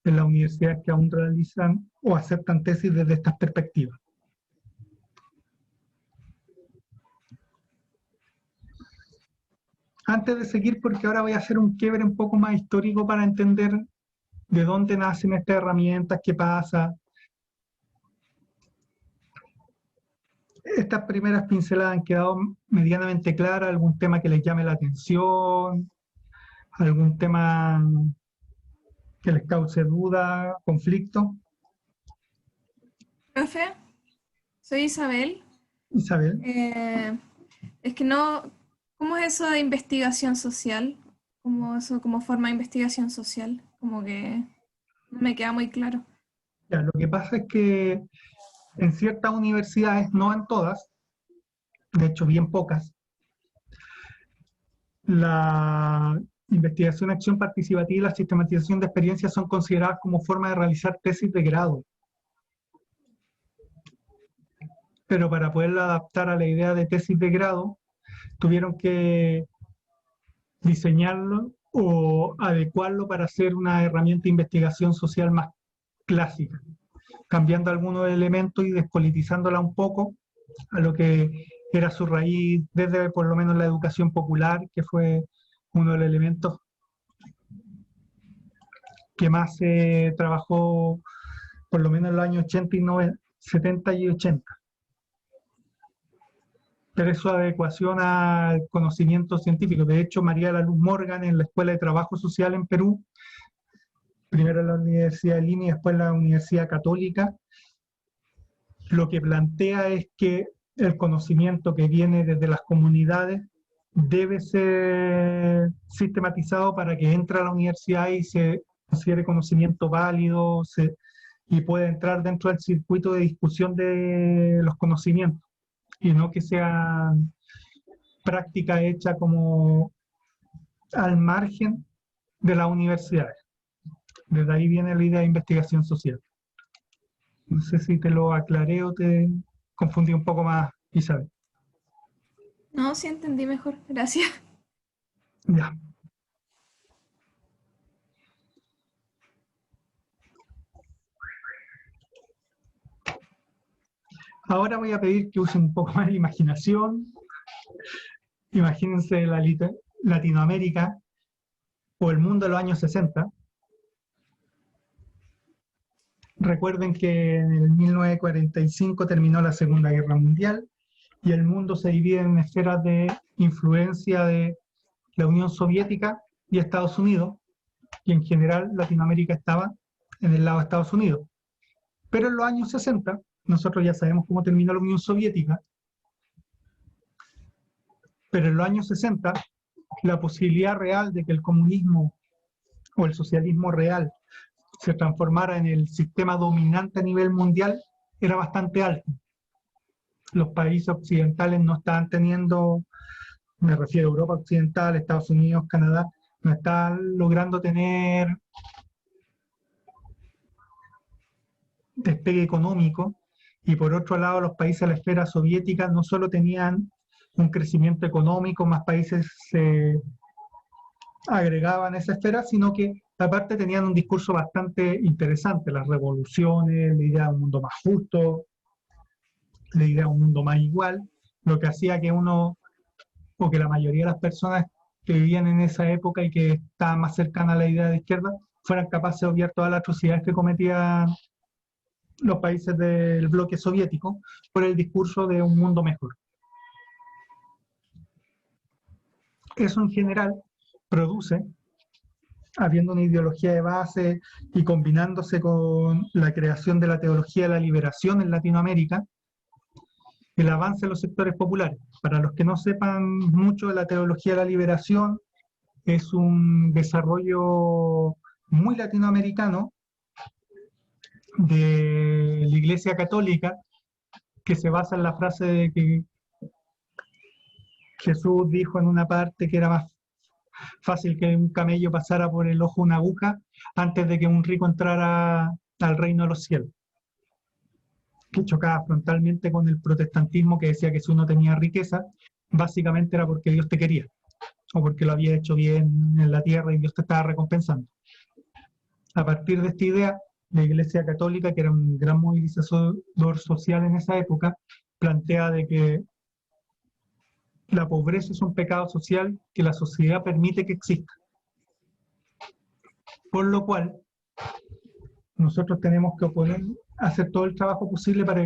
en las universidades que aún realizan o aceptan tesis desde estas perspectivas. Antes de seguir, porque ahora voy a hacer un quiebre un poco más histórico para entender de dónde nacen estas herramientas, qué pasa. Estas primeras pinceladas han quedado medianamente claras, algún tema que les llame la atención, algún tema que les cause duda, conflicto. Profe, soy Isabel. Isabel. Es que no, ¿cómo es eso de investigación social? ¿Cómo eso como forma de investigación social? Como que no me queda muy claro. Ya, lo que pasa es que en ciertas universidades, no en todas, de hecho bien pocas, la investigación, acción participativa y la sistematización de experiencias son consideradas como forma de realizar tesis de grado. Pero para poderla adaptar a la idea de tesis de grado, tuvieron que diseñarlo o adecuarlo para hacer una herramienta de investigación social más clásica, cambiando algunos elementos y despolitizándola un poco a lo que era su raíz desde por lo menos la educación popular, que fue uno de los elementos que más se trabajó por lo menos en los años 80 y 90, 70 y 80. Pero es su adecuación al conocimiento científico. De hecho, María de la Luz Morgan en la Escuela de Trabajo Social en Perú, primero en la Universidad de Lima y después en la Universidad Católica, lo que plantea es que el conocimiento que viene desde las comunidades debe ser sistematizado para que entre a la universidad y se considere conocimiento válido y pueda entrar dentro del circuito de discusión de los conocimientos, y no que sea práctica hecha como al margen de las universidades. Desde ahí viene la idea de investigación social. No sé si te lo aclaré o te confundí un poco más, Isabel. No, sí entendí mejor, gracias. Ya. Ahora voy a pedir que usen un poco más de imaginación. Imagínense Latinoamérica o el mundo de los años 60. Recuerden que en el 1945 terminó la Segunda Guerra Mundial y el mundo se divide en esferas de influencia de la Unión Soviética y Estados Unidos, y en general Latinoamérica estaba en el lado de Estados Unidos. Pero en los años 60, nosotros ya sabemos cómo terminó la Unión Soviética, pero en los años 60 la posibilidad real de que el comunismo o el socialismo real se transformara en el sistema dominante a nivel mundial era bastante alta. Los países occidentales no estaban teniendo, me refiero a Europa Occidental, Estados Unidos, Canadá, no estaban logrando tener despegue económico, y por otro lado los países de la esfera soviética no solo tenían un crecimiento económico, más países se agregaban a esa esfera, sino que aparte tenían un discurso bastante interesante, las revoluciones, la idea de un mundo más justo, la idea de un mundo más igual, lo que hacía que que la mayoría de las personas que vivían en esa época y que estaban más cercanas a la idea de izquierda, fueran capaces de obviar todas las atrocidades que cometían los países del bloque soviético por el discurso de un mundo mejor. Eso en general produce, habiendo una ideología de base y combinándose con la creación de la teología de la liberación en Latinoamérica, el avance de los sectores populares. Para los que no sepan mucho de la teología de la liberación, es un desarrollo muy latinoamericano de la Iglesia Católica, que se basa en la frase de que Jesús dijo en una parte que era más fácil que un camello pasara por el ojo de una aguja antes de que un rico entrara al reino de los cielos, que chocaba frontalmente con el protestantismo que decía que si uno tenía riqueza, básicamente era porque Dios te quería, o porque lo había hecho bien en la tierra y Dios te estaba recompensando. A partir de esta idea, la Iglesia Católica, que era un gran movilizador social en esa época, plantea de que la pobreza es un pecado social que la sociedad permite que exista. Por lo cual, nosotros tenemos que hacer todo el trabajo posible para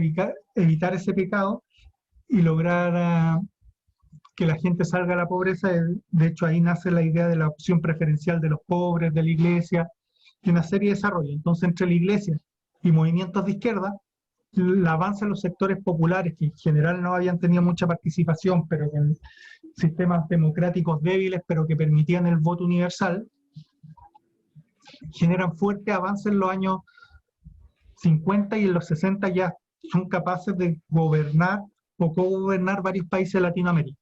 evitar ese pecado y lograr que la gente salga de la pobreza. De hecho, ahí nace la idea de la opción preferencial de los pobres, de la iglesia, y una serie de desarrollos. Entonces, entre la iglesia y movimientos de izquierda, el avance en los sectores populares, que en general no habían tenido mucha participación, pero con sistemas democráticos débiles, pero que permitían el voto universal, generan fuerte avance en los años 50 y en los 60 ya son capaces de gobernar o co-gobernar varios países de Latinoamérica.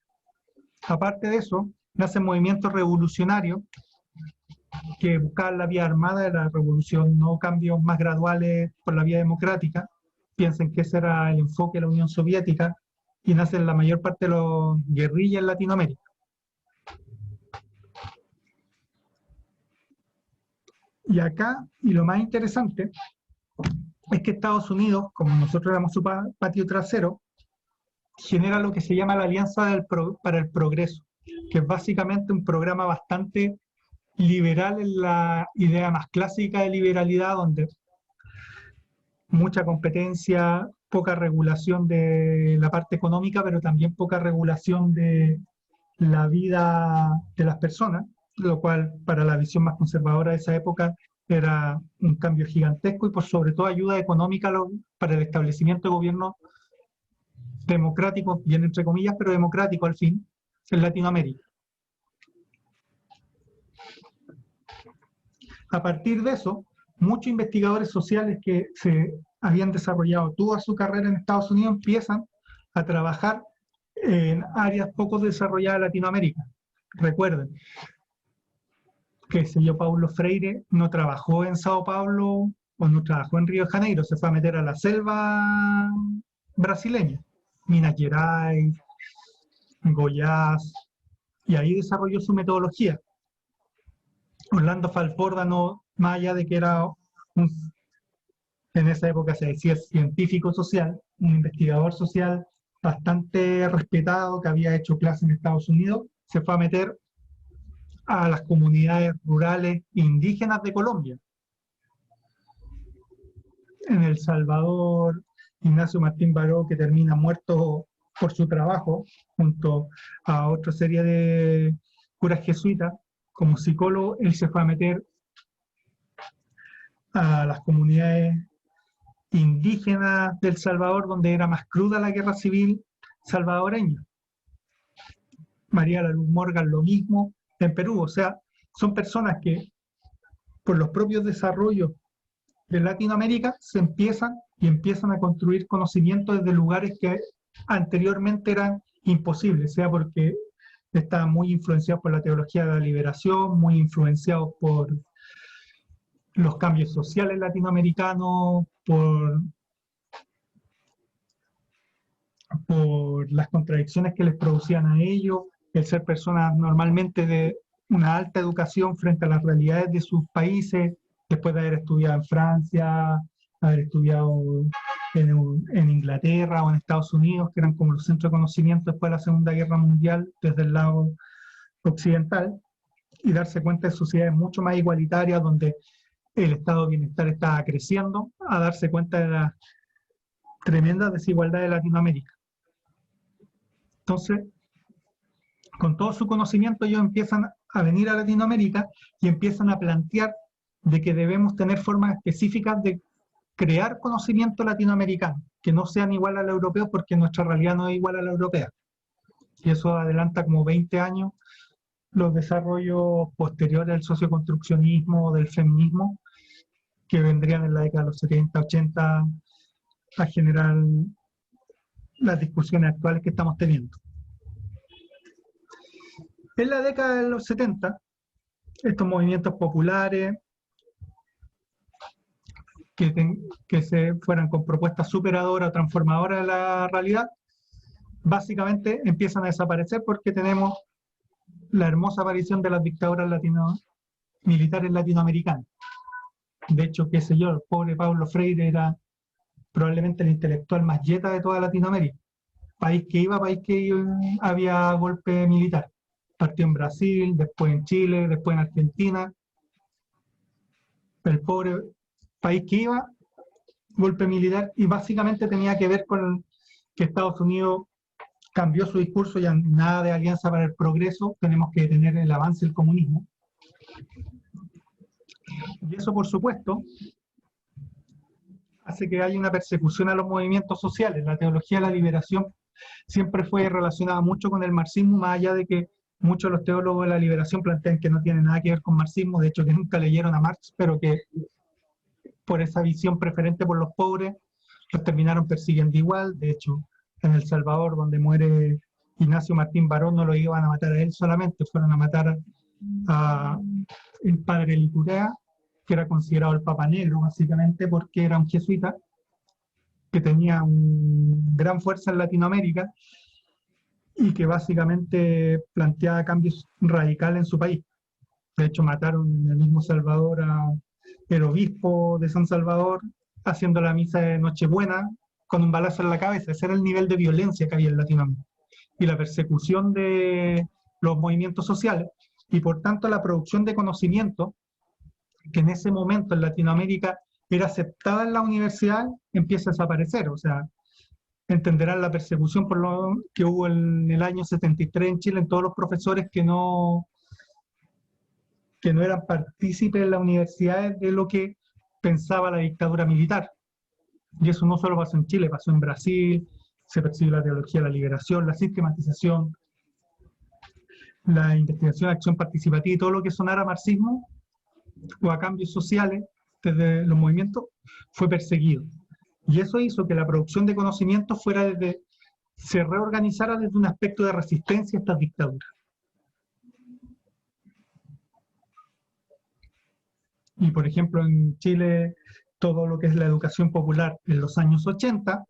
Aparte de eso, nacen movimientos revolucionarios que buscaban la vía armada de la revolución, no cambios más graduales por la vía democrática. Piensen que ese era el enfoque de la Unión Soviética, y nacen la mayor parte de los guerrillas en Latinoamérica. Y acá, y lo más interesante, es que Estados Unidos, como nosotros éramos su patio trasero, genera lo que se llama la Alianza para el Progreso, que es básicamente un programa bastante liberal en la idea más clásica de liberalidad, donde mucha competencia, poca regulación de la parte económica, pero también poca regulación de la vida de las personas, lo cual para la visión más conservadora de esa época era un cambio gigantesco, y por sobre todo ayuda económica para el establecimiento de gobiernos democráticos, bien entre comillas, pero democrático al fin, en Latinoamérica. A partir de eso, muchos investigadores sociales que se habían desarrollado toda su carrera en Estados Unidos empiezan a trabajar en áreas poco desarrolladas de Latinoamérica. Recuerden que Paulo Freire no trabajó en Sao Paulo o no trabajó en Río de Janeiro, se fue a meter a la selva brasileña, Minas Gerais, Goiás, y ahí desarrolló su metodología. Orlando Falforda, no, más allá de que era en esa época se decía científico social, un investigador social bastante respetado, que había hecho clases en Estados Unidos, se fue a meter a las comunidades rurales indígenas de Colombia. En El Salvador, Ignacio Martín Baró, que termina muerto por su trabajo, junto a otra serie de curas jesuitas, como psicólogo, él se fue a meter a las comunidades indígenas del Salvador, donde era más cruda la guerra civil salvadoreña. María La Luz Morgan, lo mismo en Perú. O sea, son personas que por los propios desarrollos de Latinoamérica empiezan a construir conocimiento desde lugares que anteriormente eran imposibles, sea porque estaban muy influenciados por la teología de la liberación, muy influenciados por los cambios sociales latinoamericanos, por las contradicciones que les producían a ellos, el ser personas normalmente de una alta educación frente a las realidades de sus países, después de haber estudiado en Francia, haber estudiado en Inglaterra o en Estados Unidos, que eran como los centros de conocimiento después de la Segunda Guerra Mundial desde el lado occidental, y darse cuenta de sociedades mucho más igualitarias, donde el estado de bienestar estaba creciendo, a darse cuenta de la tremenda desigualdad de Latinoamérica. Entonces, con todo su conocimiento, ellos empiezan a venir a Latinoamérica y empiezan a plantear de que debemos tener formas específicas de crear conocimiento latinoamericano, que no sean igual al europeo, porque nuestra realidad no es igual a la europea. Y eso adelanta como 20 años los desarrollos posteriores al socioconstruccionismo, del feminismo, que vendrían en la década de los 70, 80 a generar las discusiones actuales que estamos teniendo. En la década de los 70, estos movimientos populares que se fueran con propuestas superadoras o transformadoras de la realidad, básicamente empiezan a desaparecer porque tenemos la hermosa aparición de las dictaduras militares latinoamericanas. De hecho, qué sé yo, el pobre Paulo Freire era probablemente el intelectual más yeta de toda Latinoamérica. País que había golpe militar. Partió en Brasil, después en Chile, después en Argentina. El pobre país que iba, golpe militar, y básicamente tenía que ver con que Estados Unidos cambió su discurso, ya nada de alianza para el progreso, tenemos que detener el avance del comunismo. Y eso, por supuesto, hace que haya una persecución a los movimientos sociales. La teología de la liberación siempre fue relacionada mucho con el marxismo, más allá de que muchos de los teólogos de la liberación plantean que no tiene nada que ver con marxismo, de hecho que nunca leyeron a Marx, pero que por esa visión preferente por los pobres, los terminaron persiguiendo igual. De hecho, en El Salvador, donde muere Ignacio Martín Barón, no lo iban a matar a él solamente, fueron a matar a el padre Licurea, que era considerado el Papa Negro, básicamente porque era un jesuita que tenía gran fuerza en Latinoamérica y que básicamente planteaba cambios radicales en su país. De hecho, mataron en el mismo Salvador al obispo de San Salvador haciendo la misa de Nochebuena con un balazo en la cabeza. Ese era el nivel de violencia que había en Latinoamérica y la persecución de los movimientos sociales, y por tanto la producción de conocimiento que en ese momento en Latinoamérica era aceptada en la universidad, empieza a desaparecer. O sea, entenderán la persecución por lo que hubo en el año 73 en Chile en todos los profesores que no eran partícipes en las universidades de lo que pensaba la dictadura militar. Y eso no solo pasó en Chile, pasó en Brasil, se percibe la teología de la liberación, la sistematización, la investigación, acción participativa y todo lo que sonara marxismo o a cambios sociales desde los movimientos fue perseguido. Y eso hizo que la producción de conocimiento se reorganizara desde un aspecto de resistencia a estas dictaduras. Y por ejemplo en Chile, todo lo que es la educación popular en los años 80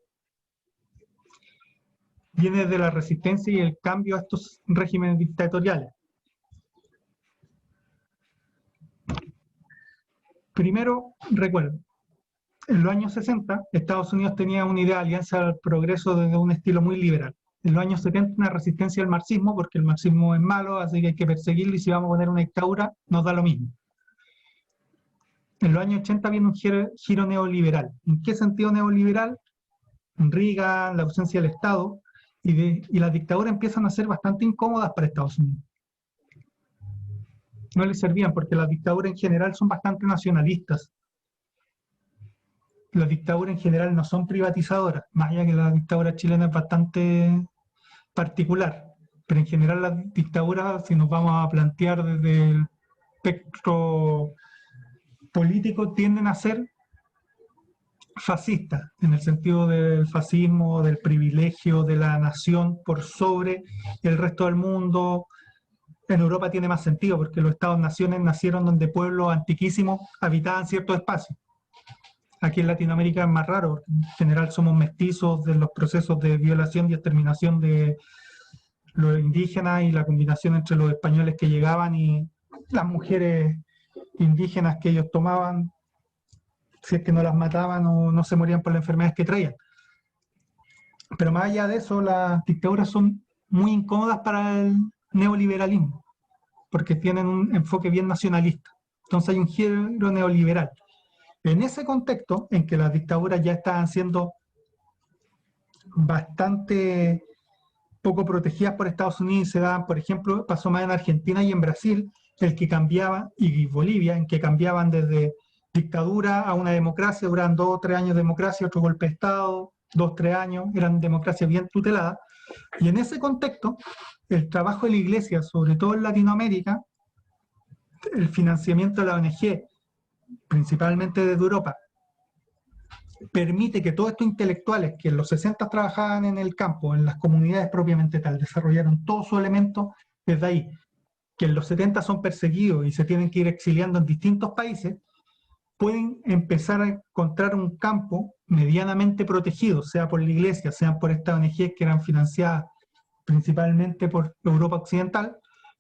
viene de la resistencia y el cambio a estos regímenes dictatoriales. Primero, recuerden, en los años 60 Estados Unidos tenía una idea de alianza al progreso desde un estilo muy liberal. En los años 70 una resistencia al marxismo, porque el marxismo es malo, así que hay que perseguirlo, y si vamos a poner una dictadura, nos da lo mismo. En los años 80 viene un giro neoliberal. ¿En qué sentido neoliberal? Reagan, la ausencia del Estado, y las dictaduras empiezan a ser bastante incómodas para Estados Unidos. No les servían, porque las dictaduras en general son bastante nacionalistas. Las dictaduras en general no son privatizadoras, más allá que la dictadura chilena es bastante particular. Pero en general las dictaduras, si nos vamos a plantear desde el espectro político, tienden a ser fascistas, en el sentido del fascismo, del privilegio de la nación por sobre el resto del mundo. En Europa tiene más sentido, porque los estados-naciones nacieron donde pueblos antiquísimos habitaban ciertos espacios. Aquí en Latinoamérica es más raro, porque en general somos mestizos de los procesos de violación y exterminación de los indígenas y la combinación entre los españoles que llegaban y las mujeres indígenas que ellos tomaban, si es que no las mataban o no se morían por las enfermedades que traían. Pero más allá de eso, las dictaduras son muy incómodas para el neoliberalismo, porque tienen un enfoque bien nacionalista. Entonces hay un giro neoliberal. En ese contexto, en que las dictaduras ya estaban siendo bastante poco protegidas por Estados Unidos, se daban, por ejemplo, pasó más en Argentina y en Brasil, el que cambiaba, y Bolivia, en que cambiaban desde dictadura a una democracia, duran 2 o 3 años de democracia, otro golpe de Estado, 2 o 3 años, eran democracias bien tuteladas. Y en ese contexto, el trabajo de la Iglesia, sobre todo en Latinoamérica, el financiamiento de la ONG, principalmente desde Europa, permite que todos estos intelectuales que en los 60 trabajaban en el campo, en las comunidades propiamente tal, desarrollaron todos sus elementos desde ahí, que en los 70 son perseguidos y se tienen que ir exiliando en distintos países, pueden empezar a encontrar un campo medianamente protegido, sea por la Iglesia, sea por estas ONGs que eran financiadas principalmente por Europa Occidental,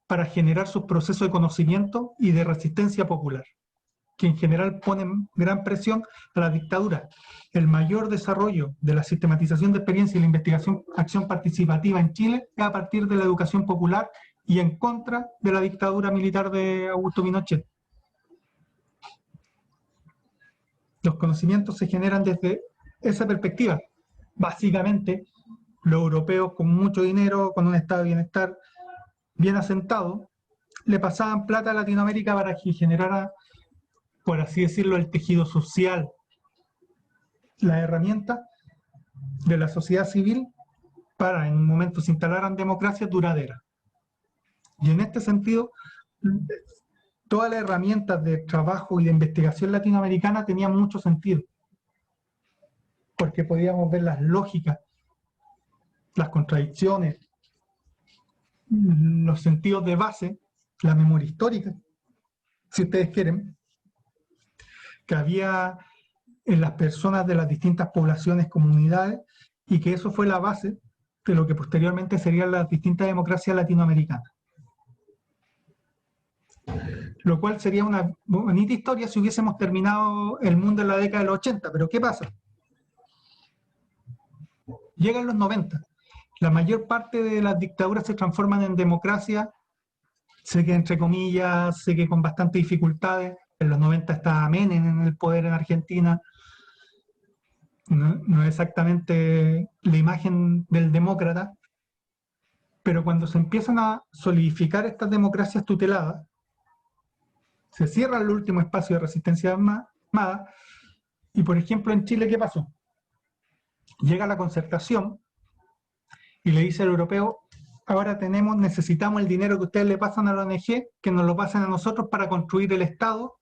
para generar sus procesos de conocimiento y de resistencia popular, que en general ponen gran presión a la dictadura. El mayor desarrollo de la sistematización de experiencia y la investigación, acción participativa en Chile es a partir de la educación popular y en contra de la dictadura militar de Augusto Pinochet. Los conocimientos se generan desde esa perspectiva. Básicamente, los europeos con mucho dinero, con un estado de bienestar bien asentado, le pasaban plata a Latinoamérica para que generara, por así decirlo, el tejido social, las herramientas de la sociedad civil para en un momento se instalaran democracias duraderas. Y en este sentido, todas las herramientas de trabajo y de investigación latinoamericana tenían mucho sentido, porque podíamos ver las lógicas, las contradicciones, los sentidos de base, la memoria histórica, si ustedes quieren, que había en las personas de las distintas poblaciones, comunidades, y que eso fue la base de lo que posteriormente serían las distintas democracias latinoamericanas. Lo cual sería una bonita historia si hubiésemos terminado el mundo en la década de los 80, pero ¿qué pasa? Llegan los 90, la mayor parte de las dictaduras se transforman en democracia, sé que entre comillas, sé que con bastantes dificultades, en los 90 está Menem en el poder en Argentina, no es exactamente la imagen del demócrata, pero cuando se empiezan a solidificar estas democracias tuteladas, se cierran el último espacio de resistencia armada, y por ejemplo en Chile, ¿qué pasó? Llega la concertación y le dice al europeo, ahora necesitamos el dinero que ustedes le pasan a la ONG, que nos lo pasen a nosotros para construir el Estado,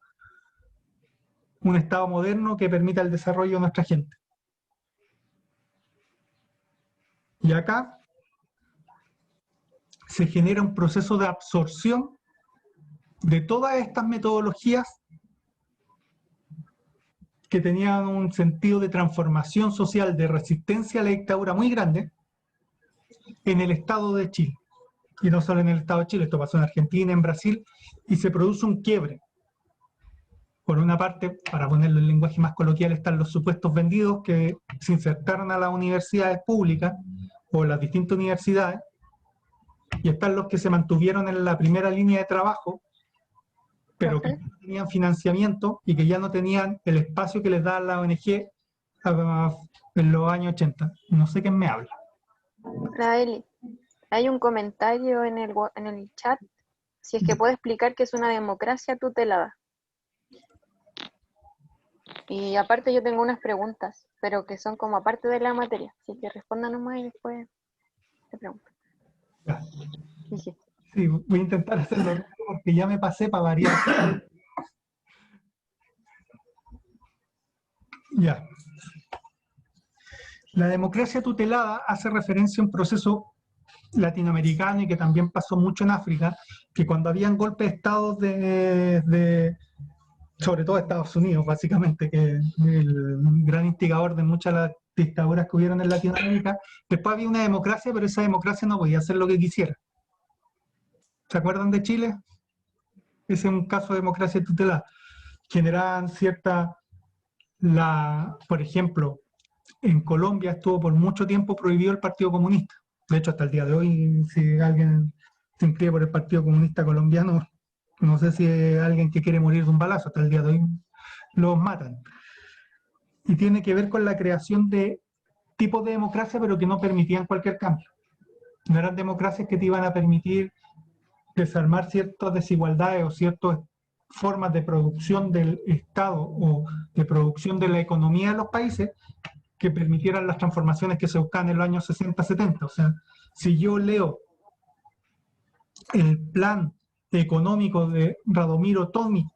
un Estado moderno que permita el desarrollo de nuestra gente. Y acá se genera un proceso de absorción de todas estas metodologías que tenían un sentido de transformación social, de resistencia a la dictadura muy grande, en el Estado de Chile. Y no solo en el Estado de Chile, esto pasó en Argentina, en Brasil, y se produce un quiebre. Por una parte, para ponerlo en lenguaje más coloquial, están los supuestos vendidos que se insertaron a las universidades públicas o las distintas universidades, y están los que se mantuvieron en la primera línea de trabajo, pero que no tenían financiamiento y que ya no tenían el espacio que les da la ONG en los años 80. No sé quién me habla. Eli, hay un comentario en el chat, si es que puede explicar qué es una democracia tutelada. Y aparte yo tengo unas preguntas, pero que son como aparte de la materia, así que respondan nomás y después te pregunto. Ya. Sí. Sí, voy a intentar hacerlo rápido porque ya me pasé para variar. Ya. La democracia tutelada hace referencia a un proceso latinoamericano y que también pasó mucho en África, que cuando habían golpes de Estado sobre todo Estados Unidos, básicamente, que es el gran instigador de muchas de las dictaduras que hubieron en Latinoamérica, después había una democracia, pero esa democracia no podía hacer lo que quisiera. ¿Se acuerdan de Chile? Ese es un caso de democracia tutelada. Generaban por ejemplo, en Colombia estuvo por mucho tiempo prohibido el Partido Comunista. De hecho, hasta el día de hoy, si alguien se inscribe por el Partido Comunista colombiano, No sé si es alguien que quiere morir de un balazo, hasta el día de hoy los matan. Y tiene que ver con la creación de tipos de democracia, pero que no permitían cualquier cambio. No eran democracias que te iban a permitir desarmar ciertas desigualdades o ciertas formas de producción del Estado o de producción de la economía de los países que permitieran las transformaciones que se buscaban en los años 60-70. O sea, si yo leo el plan económico de Radomiro Tomic,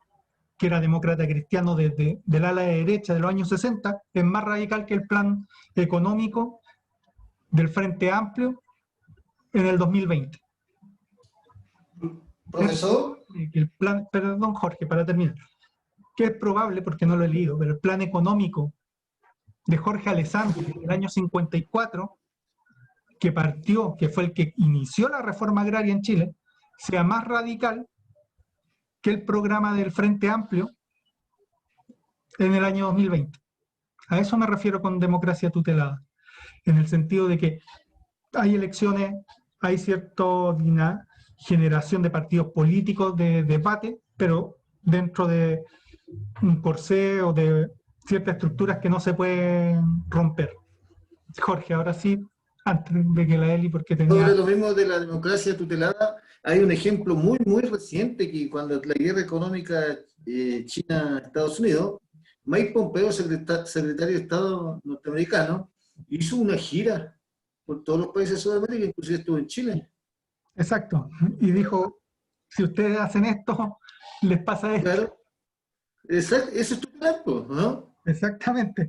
que era demócrata cristiano del ala de derecha de los años 60, es más radical que el plan económico del Frente Amplio en el 2020. Profesor, El plan, perdón Jorge, para terminar, que es probable, porque no lo he leído, pero el plan económico de Jorge Alessandri del año 54, que partió, que fue el que inició la reforma agraria en Chile, sea más radical que el programa del Frente Amplio en el año 2020. A eso me refiero con democracia tutelada, en el sentido de que hay elecciones, hay cierta generación de partidos políticos de debate, pero dentro de un corsé o de ciertas estructuras que no se pueden romper. Jorge, ahora sí, antes de que la Eli, porque tenía... sobre lo mismo de la democracia tutelada, hay un ejemplo muy, muy reciente que cuando la guerra económica China-Estados Unidos, Mike Pompeo, secretario de Estado norteamericano, hizo una gira por todos los países de Sudamérica, inclusive estuvo en Chile. Exacto, y dijo, si ustedes hacen esto, les pasa esto. Claro. Exacto, eso es tutelar, ¿no? Exactamente.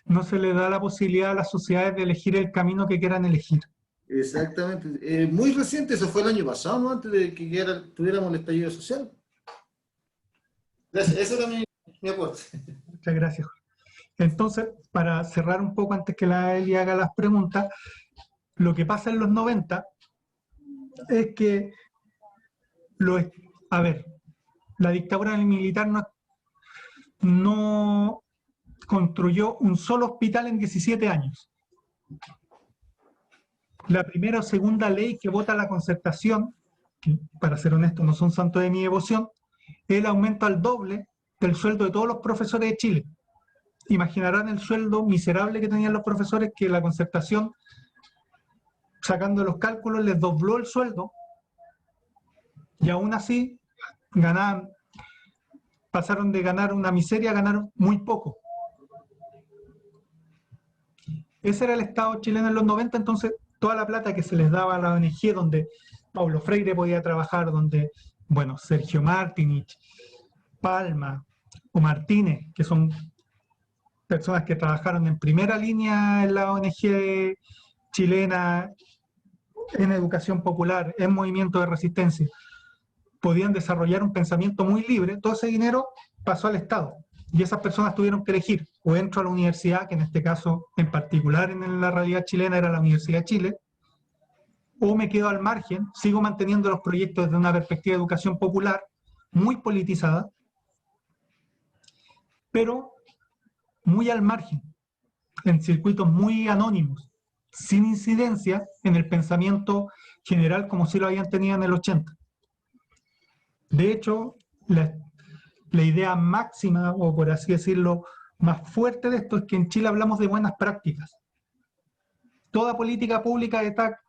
No se le da la posibilidad a las sociedades de elegir el camino que quieran elegir. Exactamente. Muy reciente, eso fue el año pasado, ¿no? Antes de que tuviéramos el estallido social. Gracias. Eso era mi aporte. Muchas gracias. Entonces, para cerrar un poco antes que la Eli haga las preguntas, lo que pasa en los 90 es que, la dictadura militar no construyó un solo hospital en 17 años. La primera o segunda ley que vota la concertación, que para ser honesto no son santos de mi devoción, es el aumento al doble del sueldo de todos los profesores de Chile. Imaginarán el sueldo miserable que tenían los profesores, que la concertación, sacando los cálculos, les dobló el sueldo, y aún así pasaron de ganar una miseria a ganar muy poco. Ese era el Estado chileno en los 90, entonces toda la plata que se les daba a la ONG, donde Paulo Freire podía trabajar, donde, bueno, Sergio Martinich, Palma o Martínez, que son personas que trabajaron en primera línea en la ONG chilena, en educación popular, en movimiento de resistencia, podían desarrollar un pensamiento muy libre, todo ese dinero pasó al Estado. Y esas personas tuvieron que elegir, o entro a la universidad, que en este caso en particular en la realidad chilena era la Universidad de Chile, o me quedo al margen, sigo manteniendo los proyectos desde una perspectiva de educación popular, muy politizada, pero muy al margen, en circuitos muy anónimos, sin incidencia en el pensamiento general como si lo habían tenido en el 80. De hecho, la idea máxima, o por así decirlo, más fuerte de esto es que en Chile hablamos de buenas prácticas. Toda política pública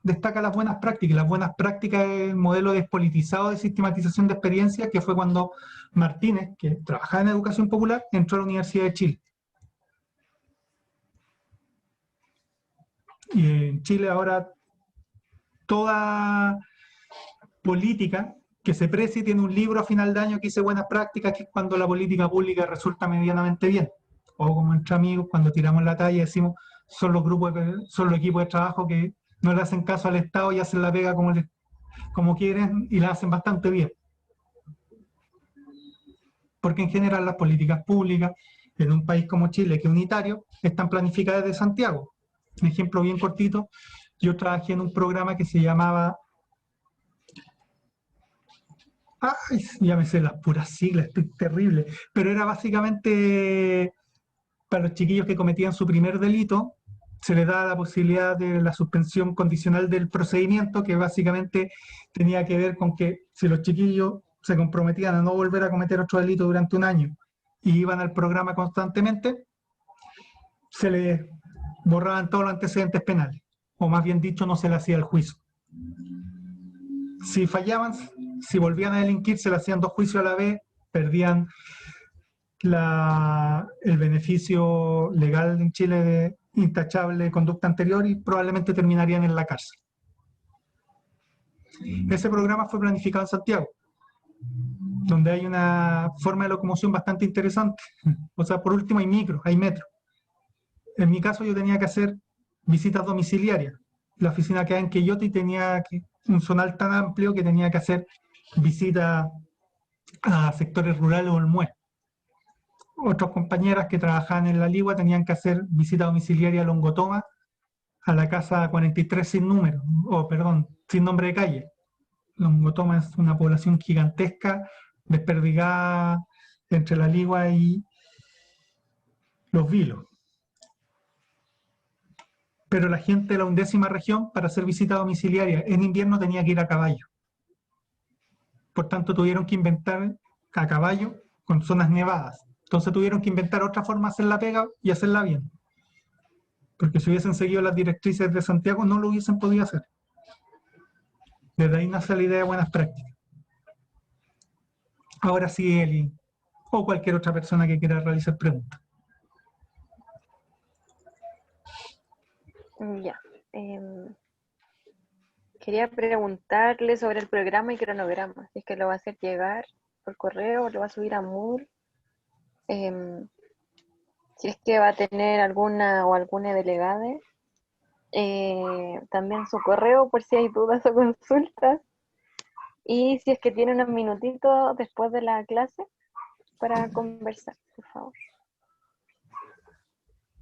destaca las buenas prácticas. Las buenas prácticas es el modelo despolitizado de sistematización de experiencias, que fue cuando Martínez, que trabajaba en educación popular, entró a la Universidad de Chile. Y en Chile ahora toda política que se precie tiene un libro a final de año que dice buenas prácticas, que es cuando la política pública resulta medianamente bien. O como entre amigos, cuando tiramos la talla, decimos son los equipos de trabajo que no le hacen caso al Estado y hacen la pega como quieren y la hacen bastante bien. Porque en general las políticas públicas en un país como Chile, que es unitario, están planificadas desde Santiago. Un ejemplo bien cortito, yo trabajé en un programa que se llamaba... Ay, ya me sé las puras siglas, estoy terrible. Pero era básicamente para los chiquillos que cometían su primer delito, se les da la posibilidad de la suspensión condicional del procedimiento, que básicamente tenía que ver con que si los chiquillos se comprometían a no volver a cometer otro delito durante un año y iban al programa constantemente, se les borraban todos los antecedentes penales, o más bien dicho, no se les hacía el juicio. Si fallaban, si volvían a delinquir, se le hacían 2 juicios a la vez, perdían el beneficio legal en Chile de intachable conducta anterior y probablemente terminarían en la cárcel. Ese programa fue planificado en Santiago, donde hay una forma de locomoción bastante interesante. O sea, por último hay micro, hay metro. En mi caso yo tenía que hacer visitas domiciliarias. La oficina quedaba en Quillota y tenía un zonal tan amplio que tenía que hacer visitas a sectores rurales o Olmué. Otras compañeras que trabajaban en la Ligua tenían que hacer visita domiciliaria a Longotoma, a la casa 43 sin número, sin nombre de calle. Longotoma es una población gigantesca, desperdigada entre la Ligua y Los Vilos. Pero la gente de la 11ª región, para hacer visita domiciliaria en invierno, tenía que ir a caballo. Por tanto, tuvieron que inventar a caballo con zonas nevadas. Entonces tuvieron que inventar otra forma de hacer la pega y hacerla bien. Porque si hubiesen seguido las directrices de Santiago, no lo hubiesen podido hacer. Desde ahí nace la idea de buenas prácticas. Ahora sí, Eli, o cualquier otra persona que quiera realizar preguntas. Ya. Quería preguntarle sobre el programa y cronograma. Si es que lo va a hacer llegar por correo o lo va a subir a Moodle. Si es que va a tener alguna delegada. También su correo por si hay dudas o consultas. Y si es que tiene unos minutitos después de la clase para conversar, por favor.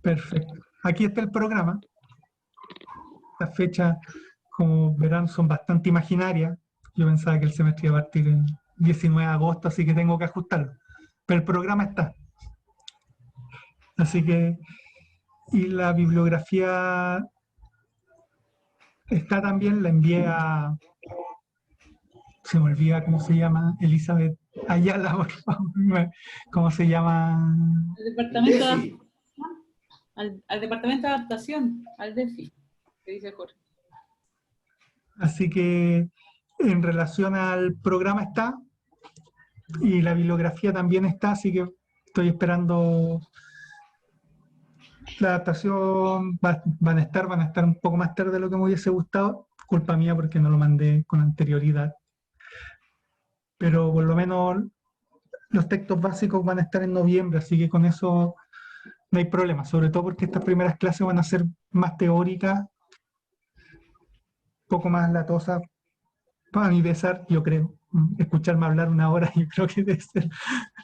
Perfecto. Aquí está el programa. Las fechas, como verán, son bastante imaginarias. Yo pensaba que el semestre iba a partir el 19 de agosto, así que tengo que ajustarlo. Pero el programa está. Así que, y la bibliografía está también, la envié a, se me olvida cómo se llama, Elizabeth Ayala, por favor. ¿Cómo se llama? Al departamento de adaptación, al DEFI, que dice Jorge. Así que en relación al programa está, y la bibliografía también está, así que estoy esperando la adaptación. Van a estar un poco más tarde de lo que me hubiese gustado, culpa mía porque no lo mandé con anterioridad. Pero por lo menos los textos básicos van a estar en noviembre, así que con eso no hay problema, sobre todo porque estas primeras clases van a ser más teóricas, poco más latosas, para mi pesar, yo creo. Escucharme hablar 1 hora, yo creo que debe ser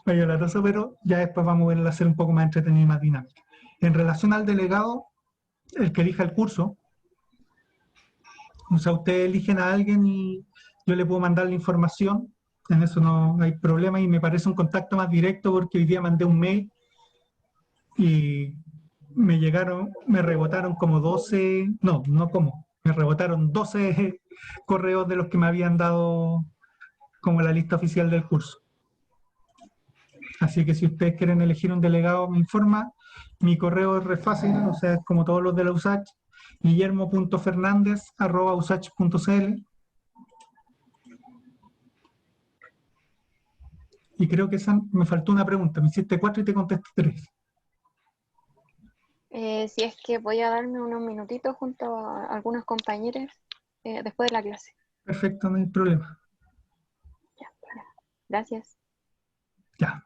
medio latoso, pero ya después vamos a hacer un poco más entretenido y más dinámico. En relación al delegado, el que elija el curso, o sea, ustedes eligen a alguien y yo le puedo mandar la información, en eso no hay problema, y me parece un contacto más directo porque hoy día mandé un mail y me rebotaron como 12, me rebotaron 12 correos de los que me habían dado como la lista oficial del curso. Así que si ustedes quieren elegir un delegado, me informa. Mi correo es re fácil, o sea, es como todos los de la USACH, guillermo.fernandez@usach.cl. Y creo que me faltó una pregunta. Me hiciste 4 y te contesté 3. Si es que voy a darme unos minutitos junto a algunos compañeros después de la clase. Perfecto, no hay problema. Ya, gracias. Ya.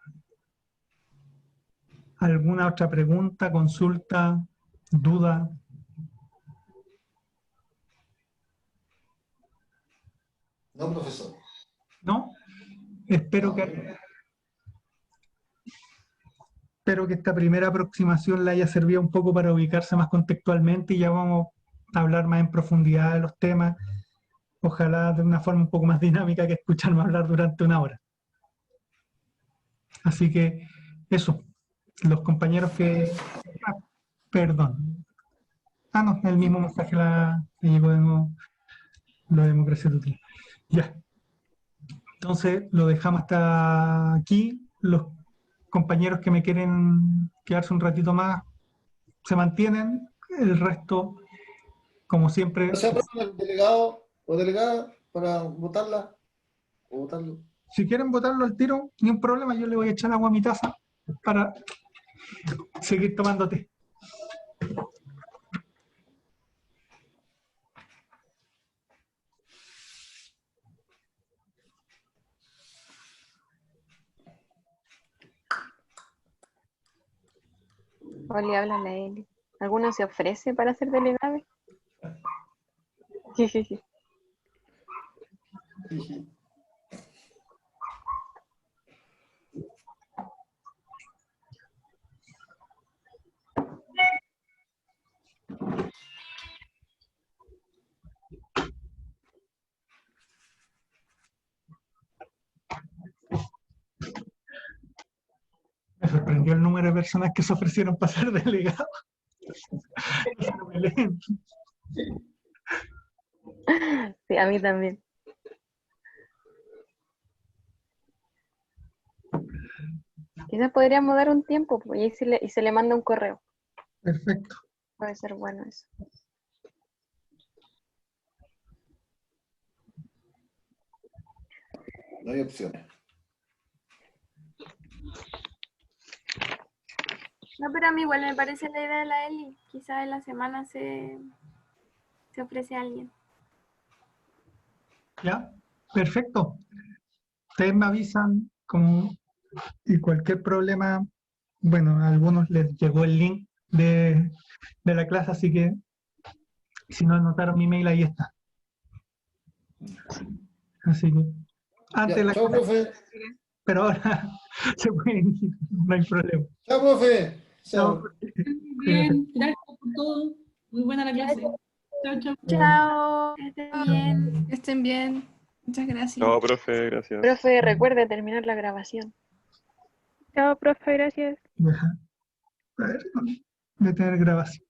¿Alguna otra pregunta, consulta, duda? No, profesor. ¿No? Espero que esta primera aproximación le haya servido un poco para ubicarse más contextualmente y ya vamos a hablar más en profundidad de los temas, ojalá de una forma un poco más dinámica que escucharme hablar durante 1 hora. Así que eso, los compañeros que... perdón. No, el mismo mensaje que llegó de nuevo, lo de democracia útil. Ya. Entonces lo dejamos hasta aquí. Los compañeros que me quieren quedarse un ratito más se mantienen. El resto, como siempre, No sea el delegado o delegada para votarla o votarlo. si quieren votarlo al tiro, ni un problema, yo le voy a echar agua a mi taza para seguir tomando té. Oli, habla la Eli. ¿Alguno se ofrece para ser delegado? Jijiji. Me sorprendió el número de personas que se ofrecieron para ser delegados. No me leen. Sí, a mí también. Quizás podríamos dar un tiempo pues, y se le manda un correo. Perfecto. Puede ser bueno eso. No hay opciones. No, pero a mí igual me parece la idea de la Eli. Quizás en la semana se ofrece a alguien. ¿Ya? Perfecto. Ustedes me avisan como y cualquier problema, bueno, a algunos les llegó el link de la clase, así que si no anotaron mi mail, ahí está. Así que antes de Ya, la chao, clase, profe. pero ahora se pueden ir, no hay problema. Chao, profe. Chao. Chao. Bien, gracias por todo. Muy buena la clase. Chao, chao. Chao, que estén bien. Que estén bien. Muchas gracias. No, profe, gracias. Profe, recuerde terminar la grabación. Chao, profe, gracias. Deja. A ver, detener grabación.